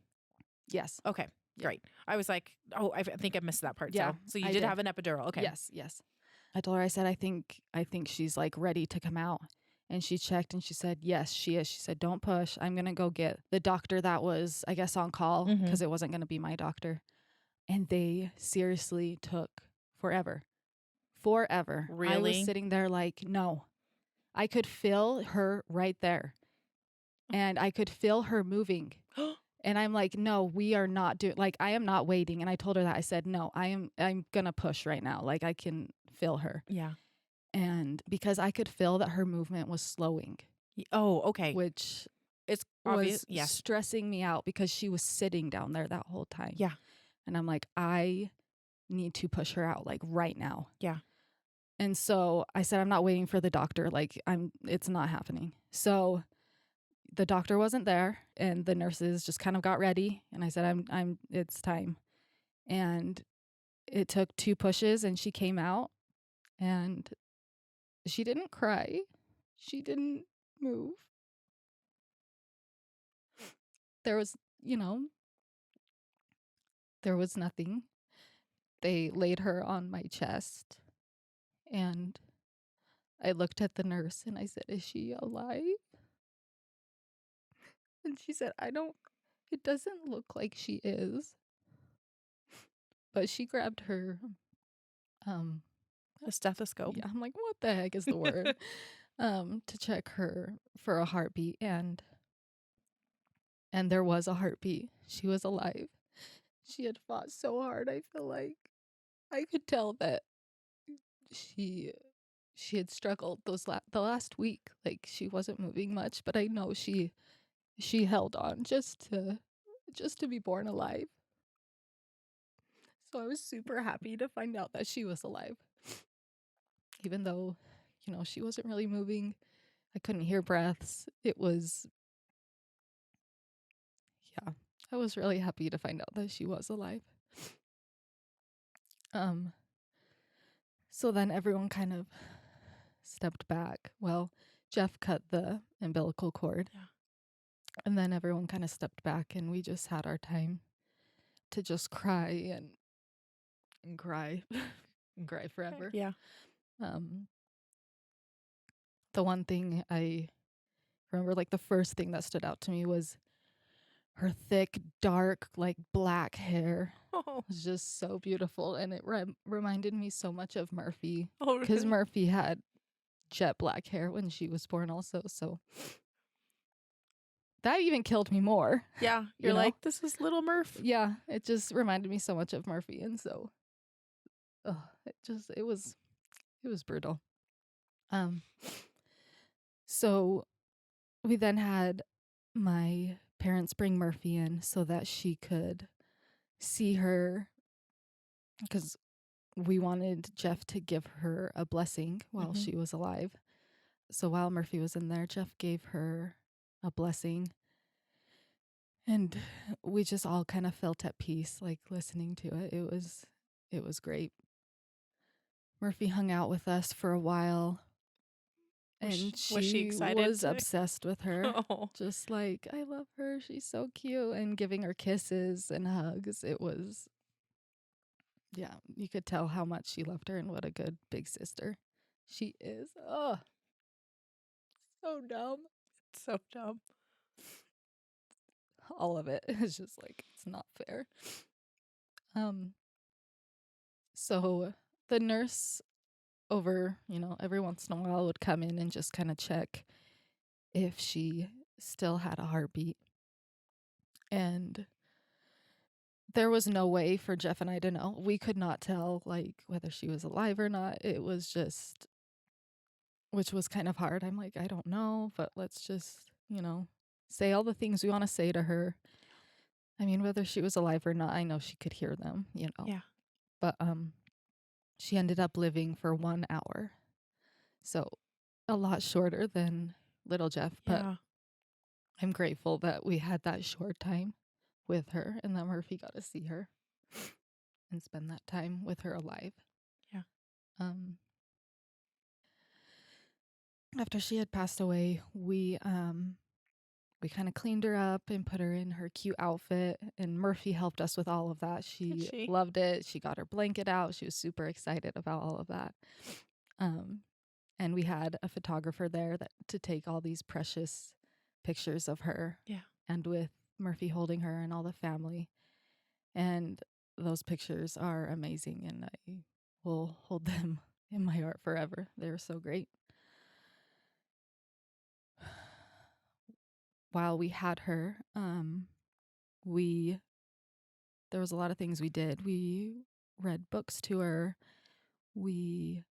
Yes. Okay. Yeah. Great. I was like, oh, I think I missed that part. Yeah. So you did have an epidural. Okay. Yes. I told her, I said, I think she's like ready to come out. And she checked and she said, yes, she is. She said, don't push. I'm going to go get the doctor that was, I guess, on call, because it wasn't going to be my doctor. And they seriously took forever. Really? I was sitting there like, no. I could feel her right there. And I could feel her moving. And I'm like, no, we are not doing, like, I am not waiting. And I told her that. I said, no, I'm going to push right now. Like, I can feel her. Yeah. And because I could feel that her movement was slowing. Oh, okay. Which it's was yes. stressing me out because she was sitting down there that whole time. Yeah. And I'm like, I need to push her out, like, right now. Yeah. And so I said, I'm not waiting for the doctor. Like, it's not happening. So the doctor wasn't there, and the nurses just kind of got ready. And I said, it's time. And it took 2 pushes, and she came out, and she didn't cry. She didn't move. There was, there was nothing. They laid her on my chest, and I looked at the nurse and I said, is she alive? And she said, it doesn't look like she is. But she grabbed her, A stethoscope. yeah, I'm like, what the heck is the word? To check her for a heartbeat, and there was a heartbeat. She was alive. She had fought so hard. I feel like I could tell that she had struggled the last week. Like, she wasn't moving much, but I know she held on just to be born alive. So I was super happy to find out that she was alive. Even though, she wasn't really moving. I couldn't hear breaths. It was, yeah, I was really happy to find out that she was alive. So then everyone kind of stepped back. Well, Jeff cut the umbilical cord. Yeah. And then everyone kind of stepped back, and we just had our time to just cry and cry and cry forever. Yeah. The one thing I remember, like, the first thing that stood out to me was her thick, dark, like, black hair. Oh, It was just so beautiful, and it reminded me so much of Murphy, oh because really? Murphy had jet black hair when she was born also, so that even killed me more. Yeah. You're like, this is little Murph. Yeah, it just reminded me so much of Murphy, and so it was brutal. So we then had my parents bring Murphy in so that she could see her, because we wanted Jeff to give her a blessing while she was alive. So while Murphy was in there, Jeff gave her a blessing, and we just all kind of felt at peace, like, listening to it. It was great. Murphy hung out with us for a while, and Was she excited was to- obsessed with her. Oh. Just like, I love her, she's so cute, and giving her kisses and hugs. It was, yeah, you could tell how much she loved her and what a good big sister she is. Oh, so dumb. So dumb. All of it is just like, it's not fair. So the nurse over, every once in a while would come in and just kind of check if she still had a heartbeat. And there was no way for Jeff and I to know. We could not tell, like, whether she was alive or not. It was just, which was kind of hard. I'm like, I don't know, but let's just, say all the things we want to say to her. I mean, whether she was alive or not, I know she could hear them, Yeah. But she ended up living for 1 hour. So a lot shorter than little Jeff, but Yeah. I'm grateful that we had that short time with her and that Murphy got to see her and spend that time with her alive. Yeah. After she had passed away, we kind of cleaned her up and put her in her cute outfit, and Murphy helped us with all of that. She loved it. She got her blanket out. She was super excited about all of that. And we had a photographer there to take all these precious pictures of her. Yeah. And with Murphy holding her and all the family. And those pictures are amazing, and I will hold them in my heart forever. They were so great. While we had her, there was a lot of things we did. We read books to her. We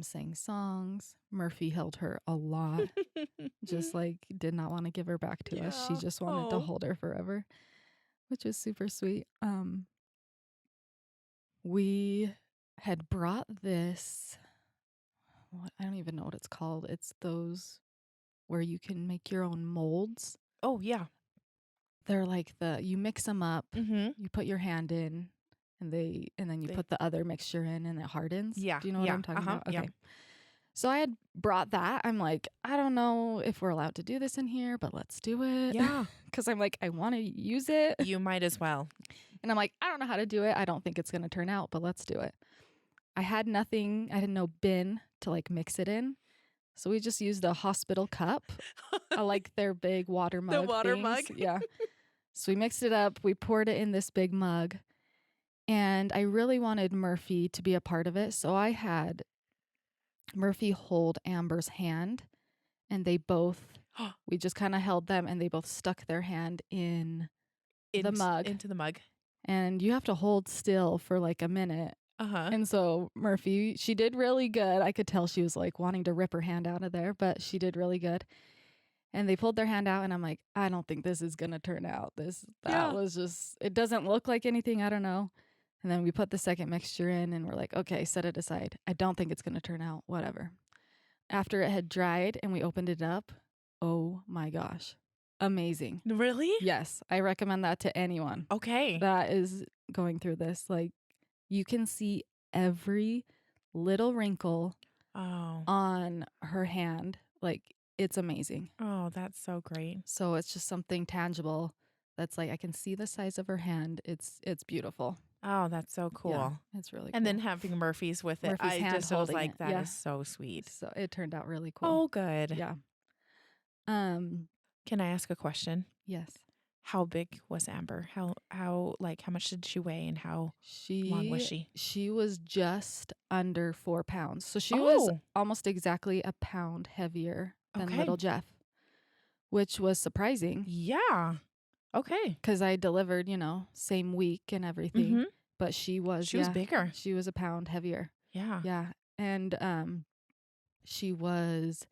sang songs. Murphy held her a lot. Just like did not want to give her back to us. She just wanted to hold her forever, which was super sweet. We had brought this, I don't even know what it's called. It's those where you can make your own molds. Oh, yeah. They're like you mix them up, Mm-hmm. you put your hand in, and then you put the other mixture in and it hardens. Yeah. Do you know what I'm talking about? Yeah. Okay. So I had brought that. I'm like, I don't know if we're allowed to do this in here, but let's do it. Yeah. Because I'm like, I want to use it. You might as well. And I'm like, I don't know how to do it. I don't think it's going to turn out, but let's do it. I had nothing. I had no bin to like mix it in. So we just used a hospital cup. I like their big water mug. The water things. mug? Yeah. So we mixed it up. We poured it in this big mug. And I really wanted Murphy to be a part of it. So I had Murphy hold Amber's hand. And they both, we just kind of held them and they both stuck their hand in the mug. Into the mug. And you have to hold still for like a minute. Uh-huh. And so Murphy, she did really good. I could tell she was like wanting to rip her hand out of there, but she did really good. And they pulled their hand out and I'm like, I don't think this is going to turn out. That was just, it doesn't look like anything. I don't know. And then we put the second mixture in and we're like, okay, set it aside. I don't think it's going to turn out. Whatever. After it had dried and we opened it up, oh my gosh. Amazing. Really? Yes. I recommend that to anyone Okay. that is going through this. Like, you can see every little wrinkle on her hand. Like, it's amazing. Oh, that's so great. So it's just something tangible that's like, I can see the size of her hand. It's beautiful. Oh, that's so cool. Yeah, it's really cool. And then having Murphy's with it. Murphy's hand was holding like, it. that Yeah. is so sweet. So it turned out really cool. Oh, good. Yeah. Can I ask a question? Yes. How big was Amber? How much did she weigh and how long was she? She was just under 4 pounds. So she was almost exactly a pound heavier than little Jeff, which was surprising. Yeah. Okay. Because I delivered, same week and everything. Mm-hmm. But she was bigger. She was a pound heavier. Yeah. Yeah. And she was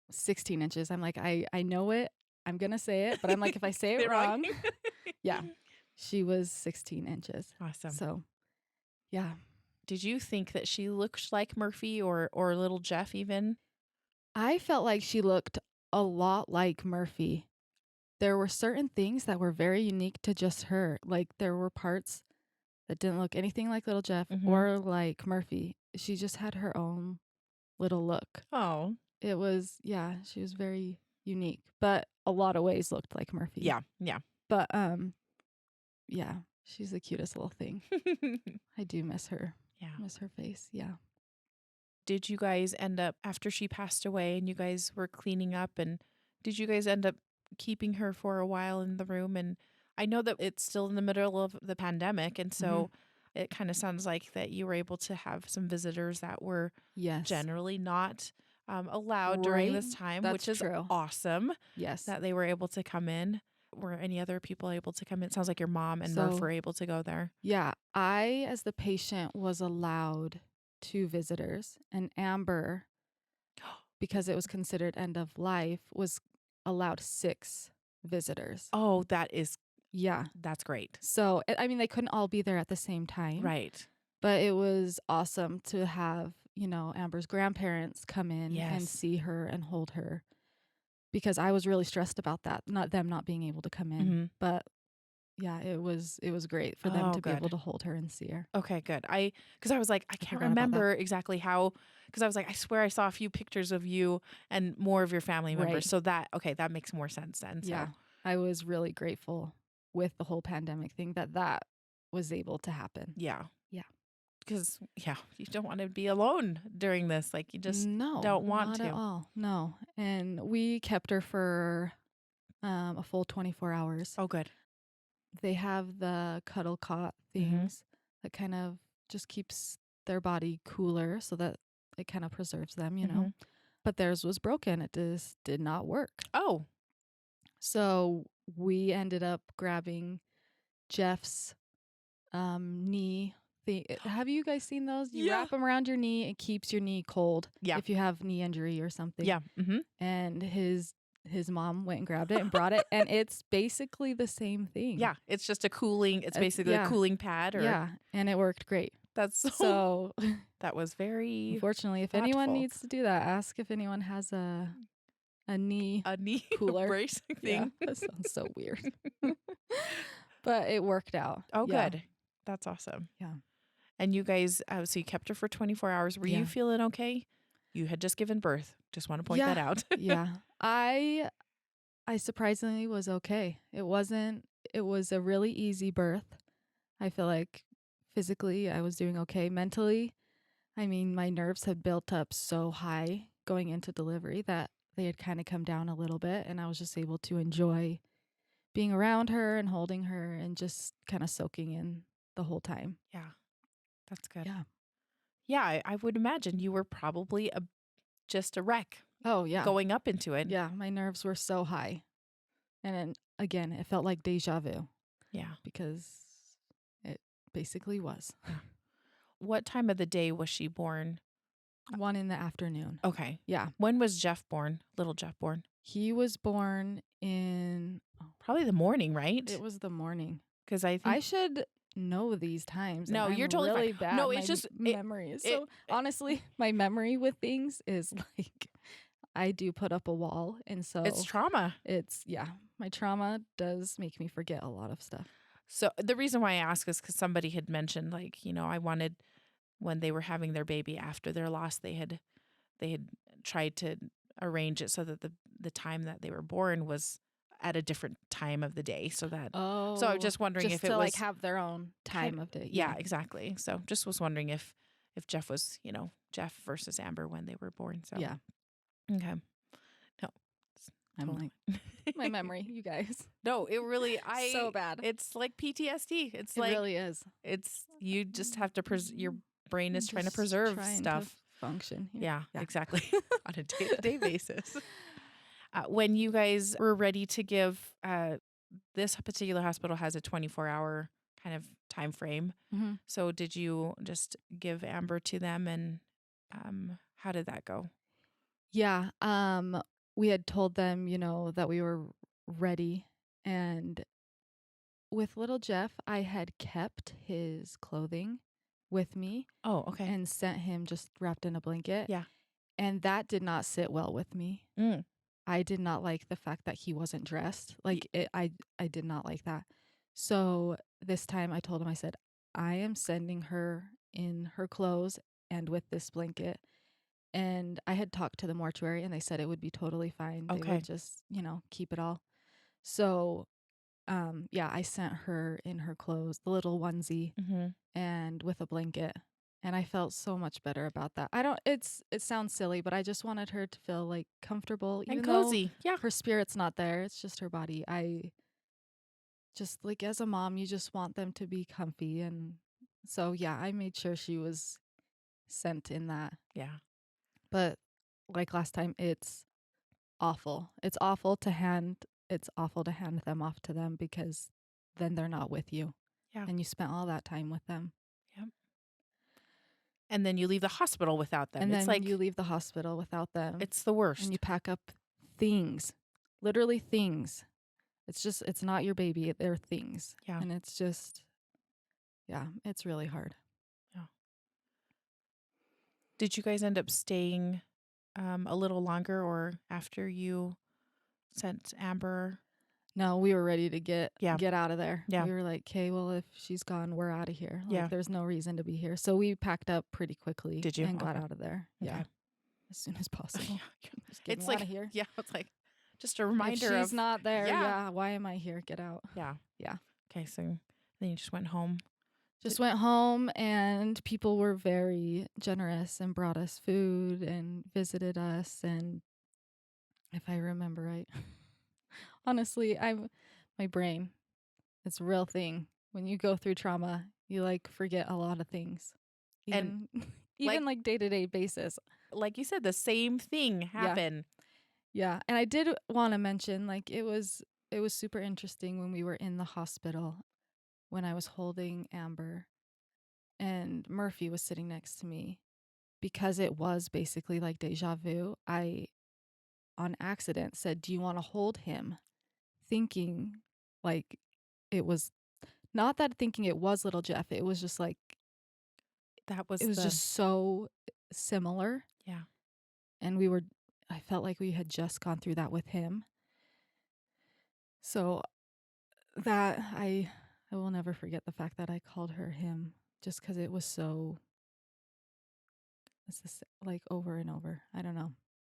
16 inches. I'm like, I know it. I'm going to say it. But I'm like, if I say it wrong. Yeah. She was 16 inches. Awesome. So, yeah. Did you think that she looked like Murphy or little Jeff even? I felt like she looked a lot like Murphy. There were certain things that were very unique to just her. Like, there were parts that didn't look anything like little Jeff or like Murphy. She just had her own little look. Oh. It was, she was very unique, but a lot of ways looked like Murphy. Yeah, yeah. But, she's the cutest little thing. I do miss her. Yeah. Miss her face. Yeah. Did you guys end up, after she passed away and you guys were cleaning up, and did you guys end up keeping her for a while in the room? And I know that it's still in the middle of the pandemic, and so it kind of sounds like that you were able to have some visitors that were generally not allowed during this time, which is awesome. Yes. That they were able to come in. Were any other people able to come in? It sounds like your mom and Murph were able to go there. Yeah. I, as the patient, was allowed 2 visitors, and Amber, because it was considered end of life, was allowed 6 visitors. Oh, that is, yeah, that's great. So, I mean, they couldn't all be there at the same time. Right. But it was awesome to have, Amber's grandparents come in and see her and hold her, because I was really stressed about that, not them not being able to come in. But yeah, it was great for them to be able to hold her and see her. Okay, good. Because I was like, I can't remember exactly how, because I was like, I swear I saw a few pictures of you and more of your family members. Right. So that makes more sense then. So. Yeah, I was really grateful with the whole pandemic thing that was able to happen. Yeah. Yeah. Because, you don't want to be alone during this. Like, you just don't want not to. At all. No. And we kept her for a full 24 hours. Oh, good. They have the cuddle cot things that kind of just keeps their body cooler so that it kind of preserves them, know. But theirs was broken. It just did not work. Oh. So we ended up grabbing Jeff's knee. Have you guys seen those? You wrap them around your knee. It keeps your knee cold if you have knee injury or something. Yeah. And his mom went and grabbed it and brought it, and it's basically the same thing. Yeah, it's just a cooling. It's basically a cooling pad. Yeah, and it worked great. That's So that was very unfortunately, if anyone thoughtful. needs to do that, ask if anyone has a knee A knee cooler. bracing Yeah, thing. that sounds so weird. But it worked out. Oh, Yeah. good. That's awesome. Yeah. And you guys, so you kept her for 24 hours. Were you Yeah. feeling okay? You had just given birth. Just want to point that out. Yeah. I surprisingly was okay. It was a really easy birth. I feel like physically I was doing okay. Mentally, I mean, my nerves had built up so high going into delivery that they had kind of come down a little bit, and I was just able to enjoy being around her and holding her and just kind of soaking in the whole time. Yeah, that's good. Yeah. Yeah, I would imagine you were probably just a wreck Oh, yeah. going up into it. Yeah, my nerves were so high. And then again, it felt like deja vu Yeah. because it basically was. What time of the day was she born? 1 in the afternoon. Okay. Yeah. When was Jeff born? Little Jeff born? He was born in Probably the morning, right? it was the morning. Because I think I should know these times. No, and you're I'm totally really fine. bad. No, My it's just memory is so honestly, my memory with things is like I do put up a wall, and so it's trauma. my trauma does make me forget a lot of stuff. So the reason why I ask is because somebody had mentioned, like, I wanted when they were having their baby after their loss, they had tried to arrange it so that the time that they were born was at a different time of the day, so that. So I was just wondering if it to was like have their own time of day. Yeah, exactly. So just was wondering if Jeff was, Jeff versus Amber when they were born. So Yeah. Okay. No. I'm like my memory, you guys. No, it really so bad. It's like PTSD. It's it like really is. It's you just have to your brain is trying to Just preserve trying stuff. to function. Yeah, exactly. On a day-to-day basis. When you guys were ready to give, this particular hospital has a 24-hour kind of time frame. Mm-hmm. So did you just give Amber to them, and how did that go? Yeah. We had told them, that we were ready, and with little Jeff, I had kept his clothing with me. Oh, okay. And sent him just wrapped in a blanket. Yeah. And that did not sit well with me. Mm. I did not like the fact that he wasn't dressed. I did not like that. So this time I told him, I said, I am sending her in her clothes and with this blanket. And I had talked to the mortuary, and they said it would be totally fine. They Okay. would just, keep it all. So, I sent her in her clothes, the little onesie, and with a blanket. And I felt so much better about that. It sounds silly, but I just wanted her to feel like comfortable, even And cozy. Yeah. her spirit's not there. It's just her body. I just like, as a mom, you just want them to be comfy. And so, I made sure she was sent in that. Yeah. But like last time, it's awful. It's awful to hand them off to them, because then they're not with you. Yeah. And you spent all that time with them. Yep. And then you leave the hospital without them. And it's then like you leave the hospital without them. It's the worst. And you pack up things, literally things. It's not your baby. They're things. Yeah. And it's just, it's really hard. Yeah. Did you guys end up staying a little longer, or after you sent Amber? No, we were ready to get out of there. Yeah. We were like, okay, well, if she's gone, we're out of here. Like, Yeah. there's no reason to be here. So we packed up pretty quickly. Did you? And got Okay. out of there. Okay. Yeah. As soon as possible. It's like, here. yeah, it's like just a reminder if she's not there. Yeah. Why am I here? Get out. Yeah. Yeah. Okay. So then you just went home. Just went home, and people were very generous and brought us food and visited us. And if I remember right, honestly, my brain, it's a real thing. When you go through trauma, you like forget a lot of things. Even like day-to-day basis. Like you said, the same thing happened. Yeah. And I did want to mention, like, it was super interesting when we were in the hospital, when I was holding Amber and Murphy was sitting next to me, because it was basically like deja vu. I, on accident, said, do you want to hold him? Thinking like it was not that thinking it was little Jeff. It was just like That was it was just so similar. yeah. And I felt like we had just gone through that with him. So that I will never forget the fact that I called her him, just because it was so, it's just like over and over. I don't know.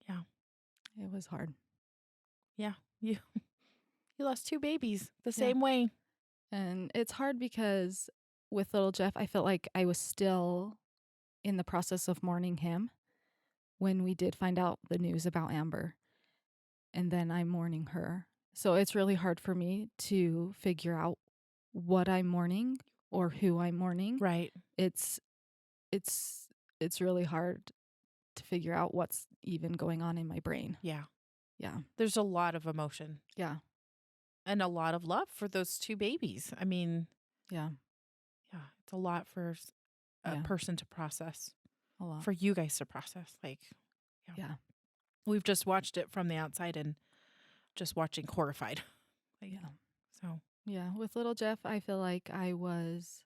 Yeah. It was hard. Yeah. You lost 2 babies the Yeah. same way. And it's hard because with little Jeff, I felt like I was still in the process of mourning him when we did find out the news about Amber. And then I'm mourning her. So it's really hard for me to figure out what I'm mourning or who I'm mourning. Right. It's it's it's really hard to figure out what's even going on in my brain. Yeah. Yeah. There's a lot of emotion Yeah. and a lot of love for those 2 babies. I mean, Yeah. yeah, it's a lot for a Yeah. person to process, A lot. for you guys to process. Like, Yeah. we've just watched it from the outside and just watching horrified. Like, Yeah. so, Yeah. With little Jeff, I feel like I was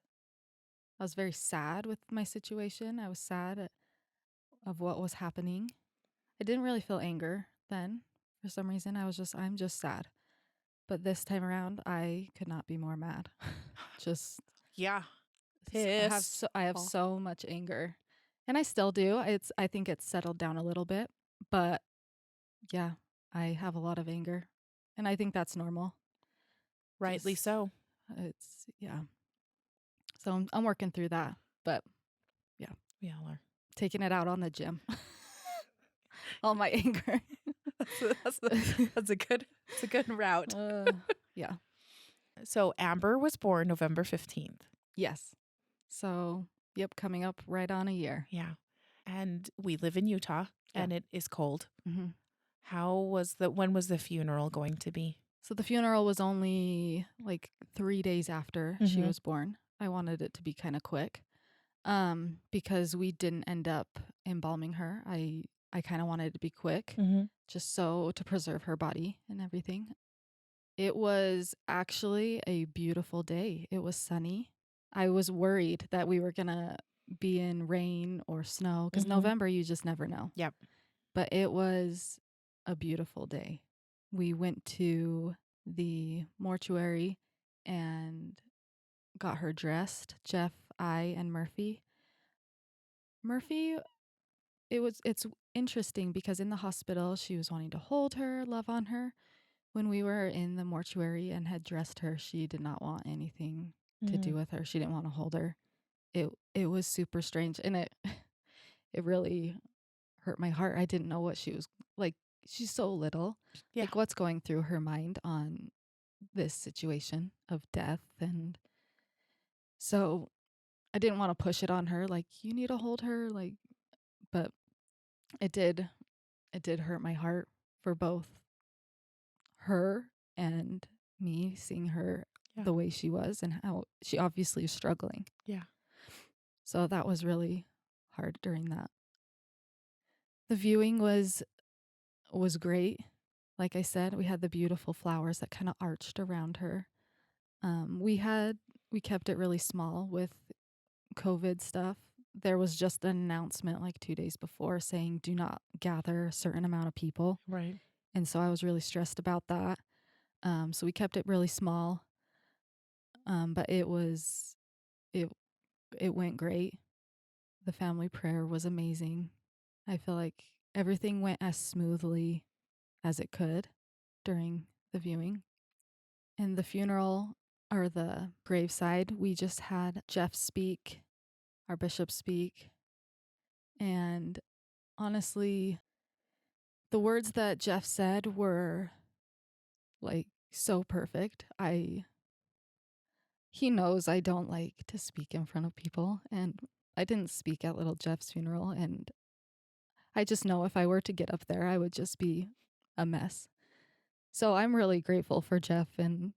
very sad with my situation. I was sad of what was happening. I didn't really feel anger then. For some reason, I'm just sad. But this time around, I could not be more mad. Just yeah. I have off. so much anger, and I still do. I think it's settled down a little bit, but yeah, I have a lot of anger, and I think that's normal. Rightly Just- so. It's yeah. So I'm working through that, but We all are. taking it out on the gym. All my anger. That's a good route. Yeah. So Amber was born November 15th. Yes. So, yep, coming up right on a year. Yeah. And we live in Utah and it is cold. Mm-hmm. When was the funeral going to be? So the funeral was only like 3 days after she Mhm. was born. I wanted it to be kind of quick, because we didn't end up embalming her. I kind of wanted it to be quick, Mm-hmm. just so to preserve her body and everything. It was actually a beautiful day. It was sunny. I was worried that we were gonna be in rain or snow because Mhm. November, you just never know. Yep. But it was a beautiful day. We went to the mortuary and got her dressed. Jeff, I, and Murphy. Murphy, it's interesting because in the hospital she was wanting to hold her, love on her. When we were in the mortuary and had dressed her, she did not want anything to do with her. She didn't want to hold her. It was super strange, and it it really hurt my heart. I didn't know what she was like. She's so little. Yeah. Like, what's going through her mind on this situation of death. And so I didn't want to push it on her, like, you need to hold her, like, but it did hurt my heart for both her and me, seeing her the way she was and how she obviously is struggling. Yeah. So that was really hard during that. The viewing was great. Like I said, we had the beautiful flowers that kind of arched around her. We kept it really small with COVID stuff. There was just an announcement like 2 days before saying do not gather a certain amount of people. Right. And so I was really stressed about that. So we kept it really small. But it went great. The family prayer was amazing. I feel like everything went as smoothly as it could during the viewing. And the funeral, or the graveside, we just had Jeff speak, our bishop speak. And honestly, the words that Jeff said were like so perfect. He knows I don't like to speak in front of people, and I didn't speak at little Jeff's funeral, and I just know if I were to get up there, I would just be a mess. So I'm really grateful for Jeff and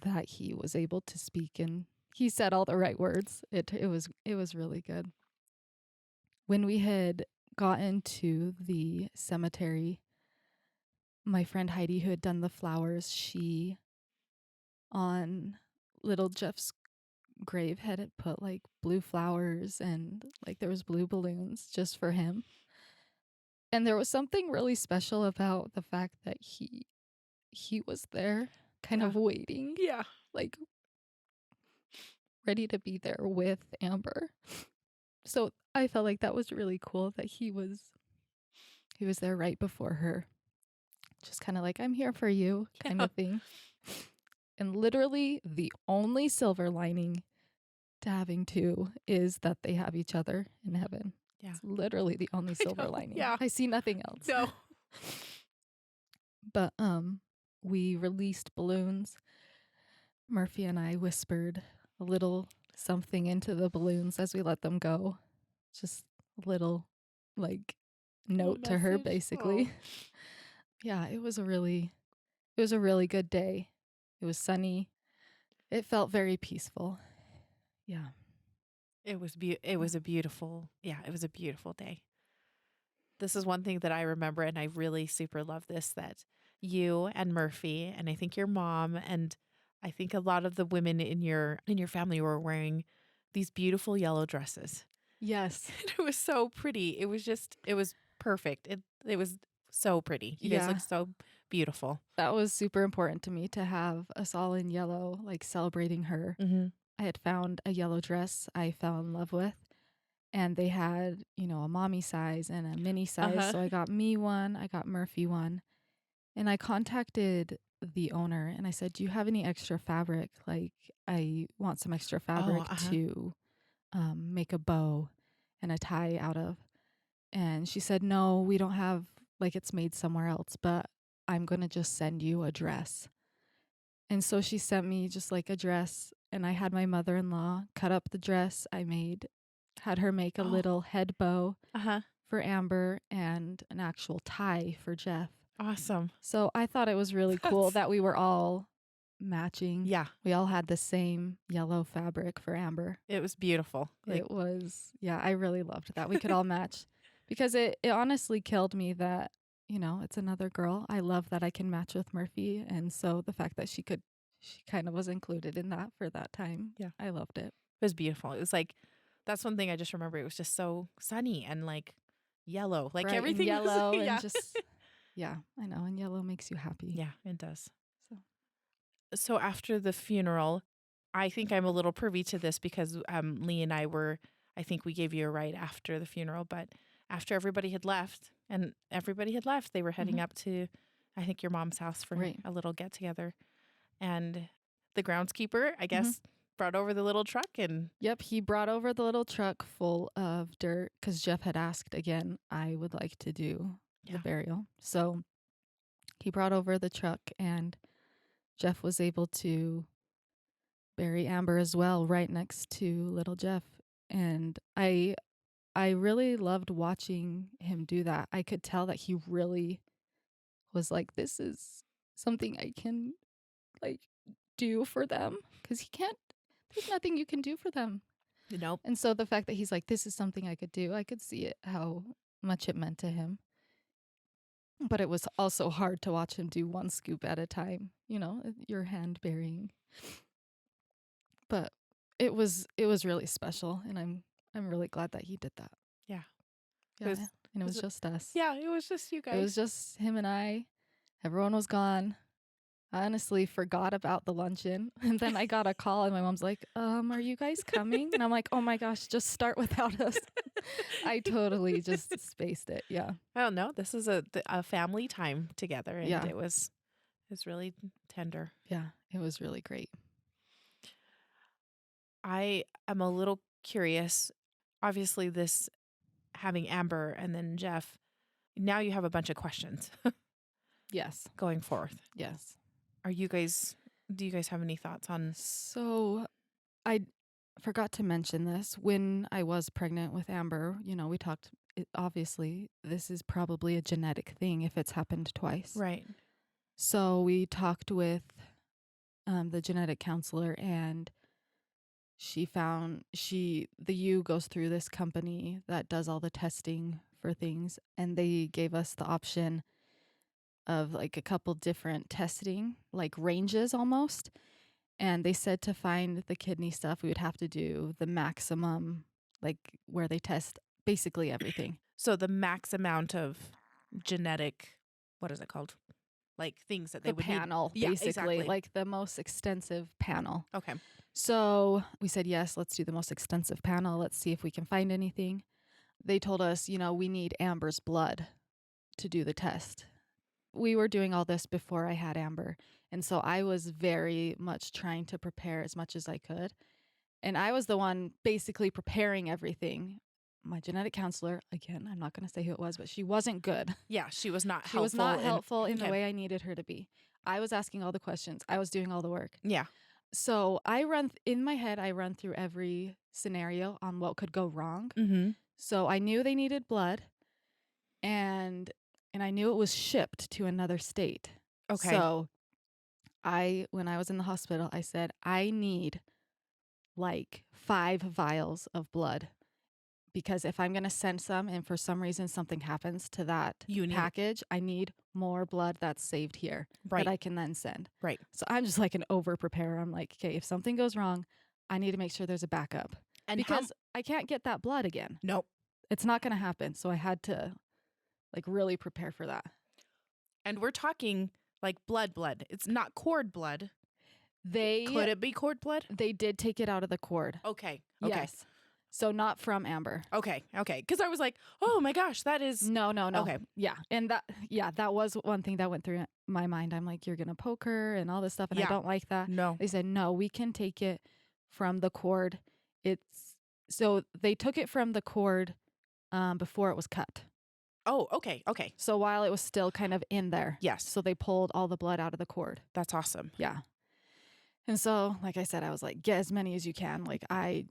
that he was able to speak and he said all the right words. It was really good. When we had gotten to the cemetery, my friend Heidi, who had done the flowers, she, on little Jeff's grave had put like blue flowers and like there was blue balloons just for him. And there was something really special about the fact that he was there kind Yeah. of waiting, Yeah. like ready to be there with Amber. So I felt like that was really cool that he was there right before her. Just kind of like, I'm here for you kind Yeah. of thing. And literally the only silver lining to having two is that they have each other in heaven. Yeah. It's literally the only silver know, lining. yeah. I see nothing else. No. But we released balloons. Murphy and I whispered a little something into the balloons as we let them go. Just a little like note to her message. basically. Oh. Yeah, it was a really good day. It was sunny. It felt very peaceful. Yeah. It was it was a beautiful day. This is one thing that I remember, and I really super love this, that you and Murphy, and I think your mom, and I think a lot of the women in your family were wearing these beautiful yellow dresses. Yes. It was so pretty. It was perfect. It was so pretty. You guys Yeah. look so beautiful. That was super important to me to have us all in yellow, like celebrating her. Mm-hmm. I had found a yellow dress I fell in love with, and they had, a mommy size and a mini size. Uh-huh. So I got me one, I got Murphy one, and I contacted the owner and I said, "Do you have any extra fabric? Like, I want some extra fabric to make a bow and a tie out of." And she said, "No, we don't have, like, it's made somewhere else, but I'm going to just send you a dress." And so she sent me just like a dress, and I had my mother-in-law cut up the dress. Had her make a little head bow for Amber and an actual tie for Jeff. Awesome. So I thought it was really cool that we were all matching. Yeah. We all had the same yellow fabric for Amber. It was beautiful. It was, yeah, I really loved that. We could all match because it honestly killed me that, it's another girl. I love that I can match with Murphy. And so the fact that she kind of was included in that for that time. Yeah. I loved it. It was beautiful. It was like, that's one thing I just remember. It was just so sunny and like yellow, like Bright everything and yellow was, and just, yeah, I know. And yellow makes you happy. Yeah, it does. So. So after the funeral, I think I'm a little privy to this because Lee and I I think we gave you a ride after the funeral, but after everybody had left, they were heading up to, I think, your mom's house for a little get together. And the groundskeeper, I guess, brought over the little truck and... Yep, he brought over the little truck full of dirt because Jeff had asked again, I would like to do the burial. So he brought over the truck and Jeff was able to bury Amber as well, right next to little Jeff. And I really loved watching him do that. I could tell that he really was like, this is something I can like do for them because there's nothing you can do for them. Nope. And so the fact that he's like, this is something I could do, I could see it, how much it meant to him. But it was also hard to watch him do one scoop at a time, your hand burying. But it was really special, and I'm really glad that he did that. Yeah. Yeah. And it was just us. Yeah, it was just you guys. It was just him and I. Everyone was gone. I honestly forgot about the luncheon. And then I got a call and my mom's like, are you guys coming? And I'm like, oh my gosh, just start without us. I totally just spaced it. Yeah. I don't know. This is a family time together. And it was really tender. Yeah, it was really great. I am a little curious. Obviously, this having Amber and then Jeff, now you have a bunch of questions. Yes. Going forth. Yes. Do you guys have any thoughts on? So I forgot to mention this. When I was pregnant with Amber, we talked, obviously, this is probably a genetic thing if it's happened twice. Right. So we talked with the genetic counselor, and she found the U goes through this company that does all the testing for things, and they gave us the option of like a couple different testing, like ranges almost. And they said to find the kidney stuff, we would have to do the maximum, like where they test basically everything. So the max amount of genetic, what is it called? Like things that they The would panel, need. Yeah, basically, exactly. like the most extensive panel. Okay. So we said, yes, let's do the most extensive panel. Let's see if we can find anything. They told us, we need Amber's blood to do the test. We were doing all this before I had Amber. And so I was very much trying to prepare as much as I could. And I was the one basically preparing everything. My genetic counselor, again, I'm not going to say who it was, but she wasn't good. Yeah, she was not She helpful. was not helpful in the okay. way I needed her to be. I was asking all the questions. I was doing all the work. Yeah. So in my head, I run through every scenario on what could go wrong. Mm-hmm. So I knew they needed blood, and I knew it was shipped to another state. Okay. So when I was in the hospital, I said, I need like 5 vials of blood, because if I'm going to send some and for some reason something happens to that package, I need more blood that's saved here that I can then send. Right. So I'm just like an over preparer. I'm like, okay, if something goes wrong, I need to make sure there's a backup, And because I can't get that blood again. Nope. It's not going to happen. So I had to like really prepare for that. And we're talking like blood. It's not cord blood. Could it be cord blood? They did take it out of the cord. Okay. Yes. So not from Amber. Okay. Because I was like, oh my gosh, that is. No. Okay. Yeah. And that was one thing that went through my mind. I'm like, you're going to poke her and all this stuff. And I don't like that. No. They said, no, we can take it from the cord. So they took it from the cord before it was cut. Oh, okay. So while it was still kind of in there. Yes. So they pulled all the blood out of the cord. That's awesome. Yeah. And so, like I said, I was like, get as many as you can. Like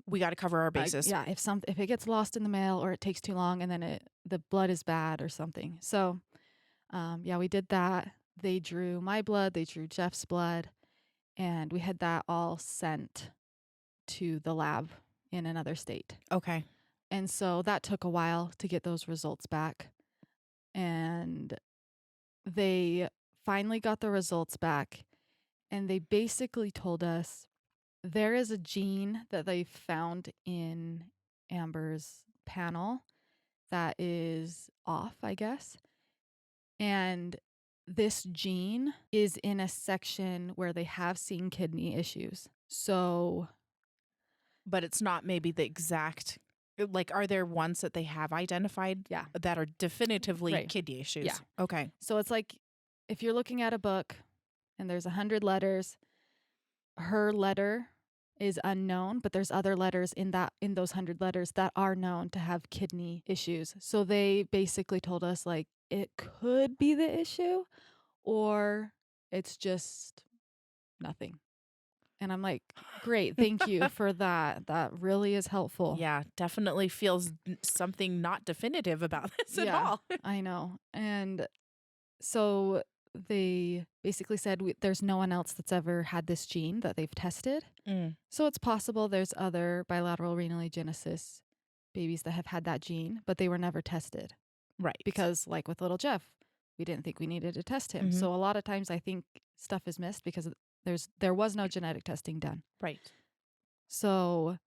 we got to cover our bases. If it gets lost in the mail or it takes too long and then the blood is bad or something. So, we did that. They drew my blood. They drew Jeff's blood. And we had that all sent to the lab in another state. Okay. And so that took a while to get those results back. And they finally got the results back. And they basically told us there is a gene that they found in Amber's panel that is off, I guess. And this gene is in a section where they have seen kidney issues. So. But it's not maybe the exact, like, are there ones that they have identified that are definitively kidney issues? Yeah. Okay. So it's like if you're looking at a book and there's 100 letters, her letter is unknown, but there's other letters in those 100 letters that are known to have kidney issues. So they basically told us like it could be the issue or it's just nothing. And I'm like, great, thank you for that. That really is helpful. Yeah, definitely feels something not definitive about this at all. I know. And so they basically said there's no one else that's ever had this gene that they've tested. So it's possible there's other bilateral renal agenesis babies that have had that gene, but they were never tested. Right. Because like with little Jeff, we didn't think we needed to test him. Mm-hmm. So a lot of times I think stuff is missed because there was no genetic testing done. Right. So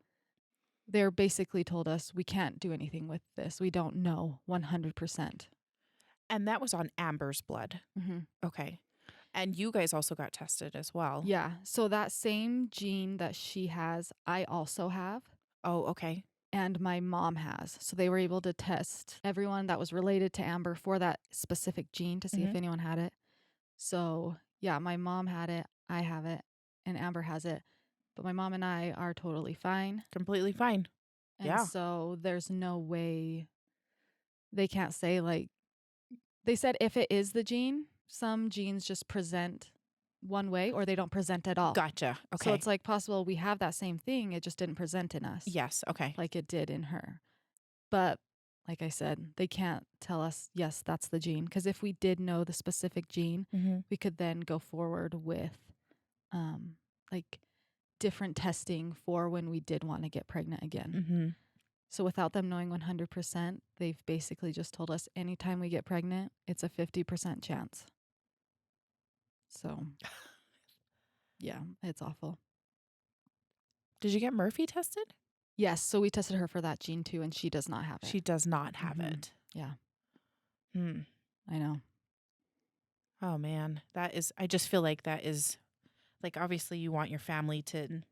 they're basically told us we can't do anything with this. We don't know 100%. And that was on Amber's blood. Mm-hmm. Okay. And you guys also got tested as well. Yeah. So that same gene that she has, I also have. Oh, okay. And my mom has. So they were able to test everyone that was related to Amber for that specific gene to see if anyone had it. So yeah, my mom had it, I have it, and Amber has it. But my mom and I are totally fine. Completely fine. And so there's no way they can't say like, they said if it is the gene, some genes just present one way or they don't present at all. Gotcha. Okay. So it's like possible we have that same thing. It just didn't present in us. Yes. Okay. Like it did in her. But like I said, they can't tell us, yes, that's the gene. Because if we did know the specific gene, we could then go forward with like different testing for when we did want to get pregnant again. So without them knowing 100%, they've basically just told us anytime we get pregnant, it's a 50% chance. So, yeah, it's awful. Did you get Murphy tested? Yes, so we tested her for that gene too, and she does not have it. She does not have Mhm. it. Yeah, Hmm. I know. Oh man, that is, I just feel like that is, like, obviously you want your family to,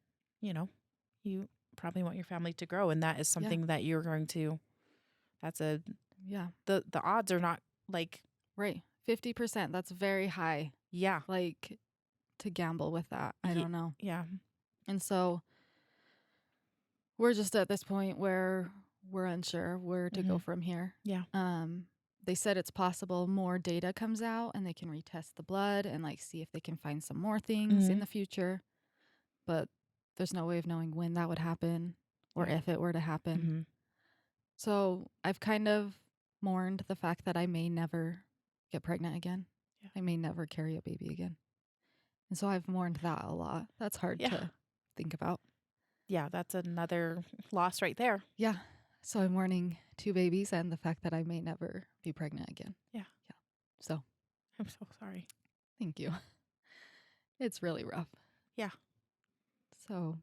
you probably want your family to grow, and that is something that you're going to, that's Yeah, the odds are not like, right. 50%. That's very high. yeah. Like, to gamble with that. I don't know. Yeah. And so we're just at this point where we're unsure where to go from here. Yeah. They said it's possible more data comes out and they can retest the blood and like see if they can find some more things in the future. But there's no way of knowing when that would happen or Yeah. if it were to happen. So I've kind of mourned the fact that I may never get pregnant again. Yeah. I may never carry a baby again. And so I've mourned that a lot. That's hard to think about. Yeah, that's another loss right there. Yeah. So I'm mourning 2 babies and the fact that I may never be pregnant again. Yeah. Yeah. So I'm so sorry. thank you. It's really rough. Yeah. So,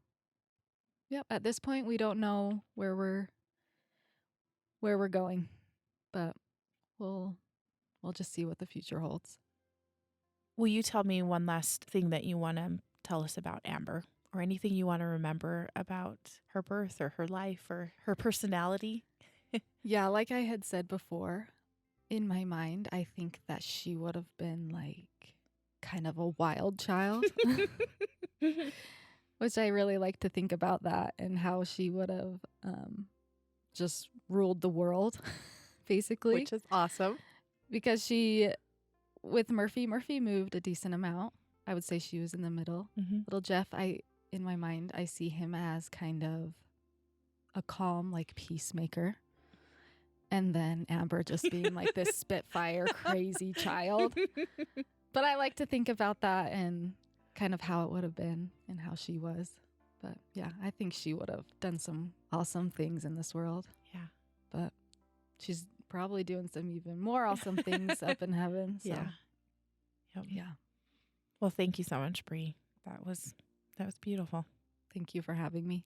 yep, at this point we don't know where we're going, but we'll just see what the future holds. Will you tell me one last thing that you want to tell us about Amber, or anything you want to remember about her birth or her life or her personality? Yeah, like I had said before, in my mind, I think that she would have been like kind of a wild child, which I really like to think about that and how she would have just ruled the world, basically. Which is awesome. Because with Murphy moved a decent amount. I would say she was in the middle. Little Jeff, in my mind, I see him as kind of a calm, like peacemaker. And then Amber just being like this spitfire, crazy child. But I like to think about that and kind of how it would have been and how she was. But yeah, I think she would have done some awesome things in this world. Yeah. But she's probably doing some even more awesome things up in heaven. So. Yeah. Yep. Yeah. Well, thank you so much, Bree. That was beautiful. Thank you for having me.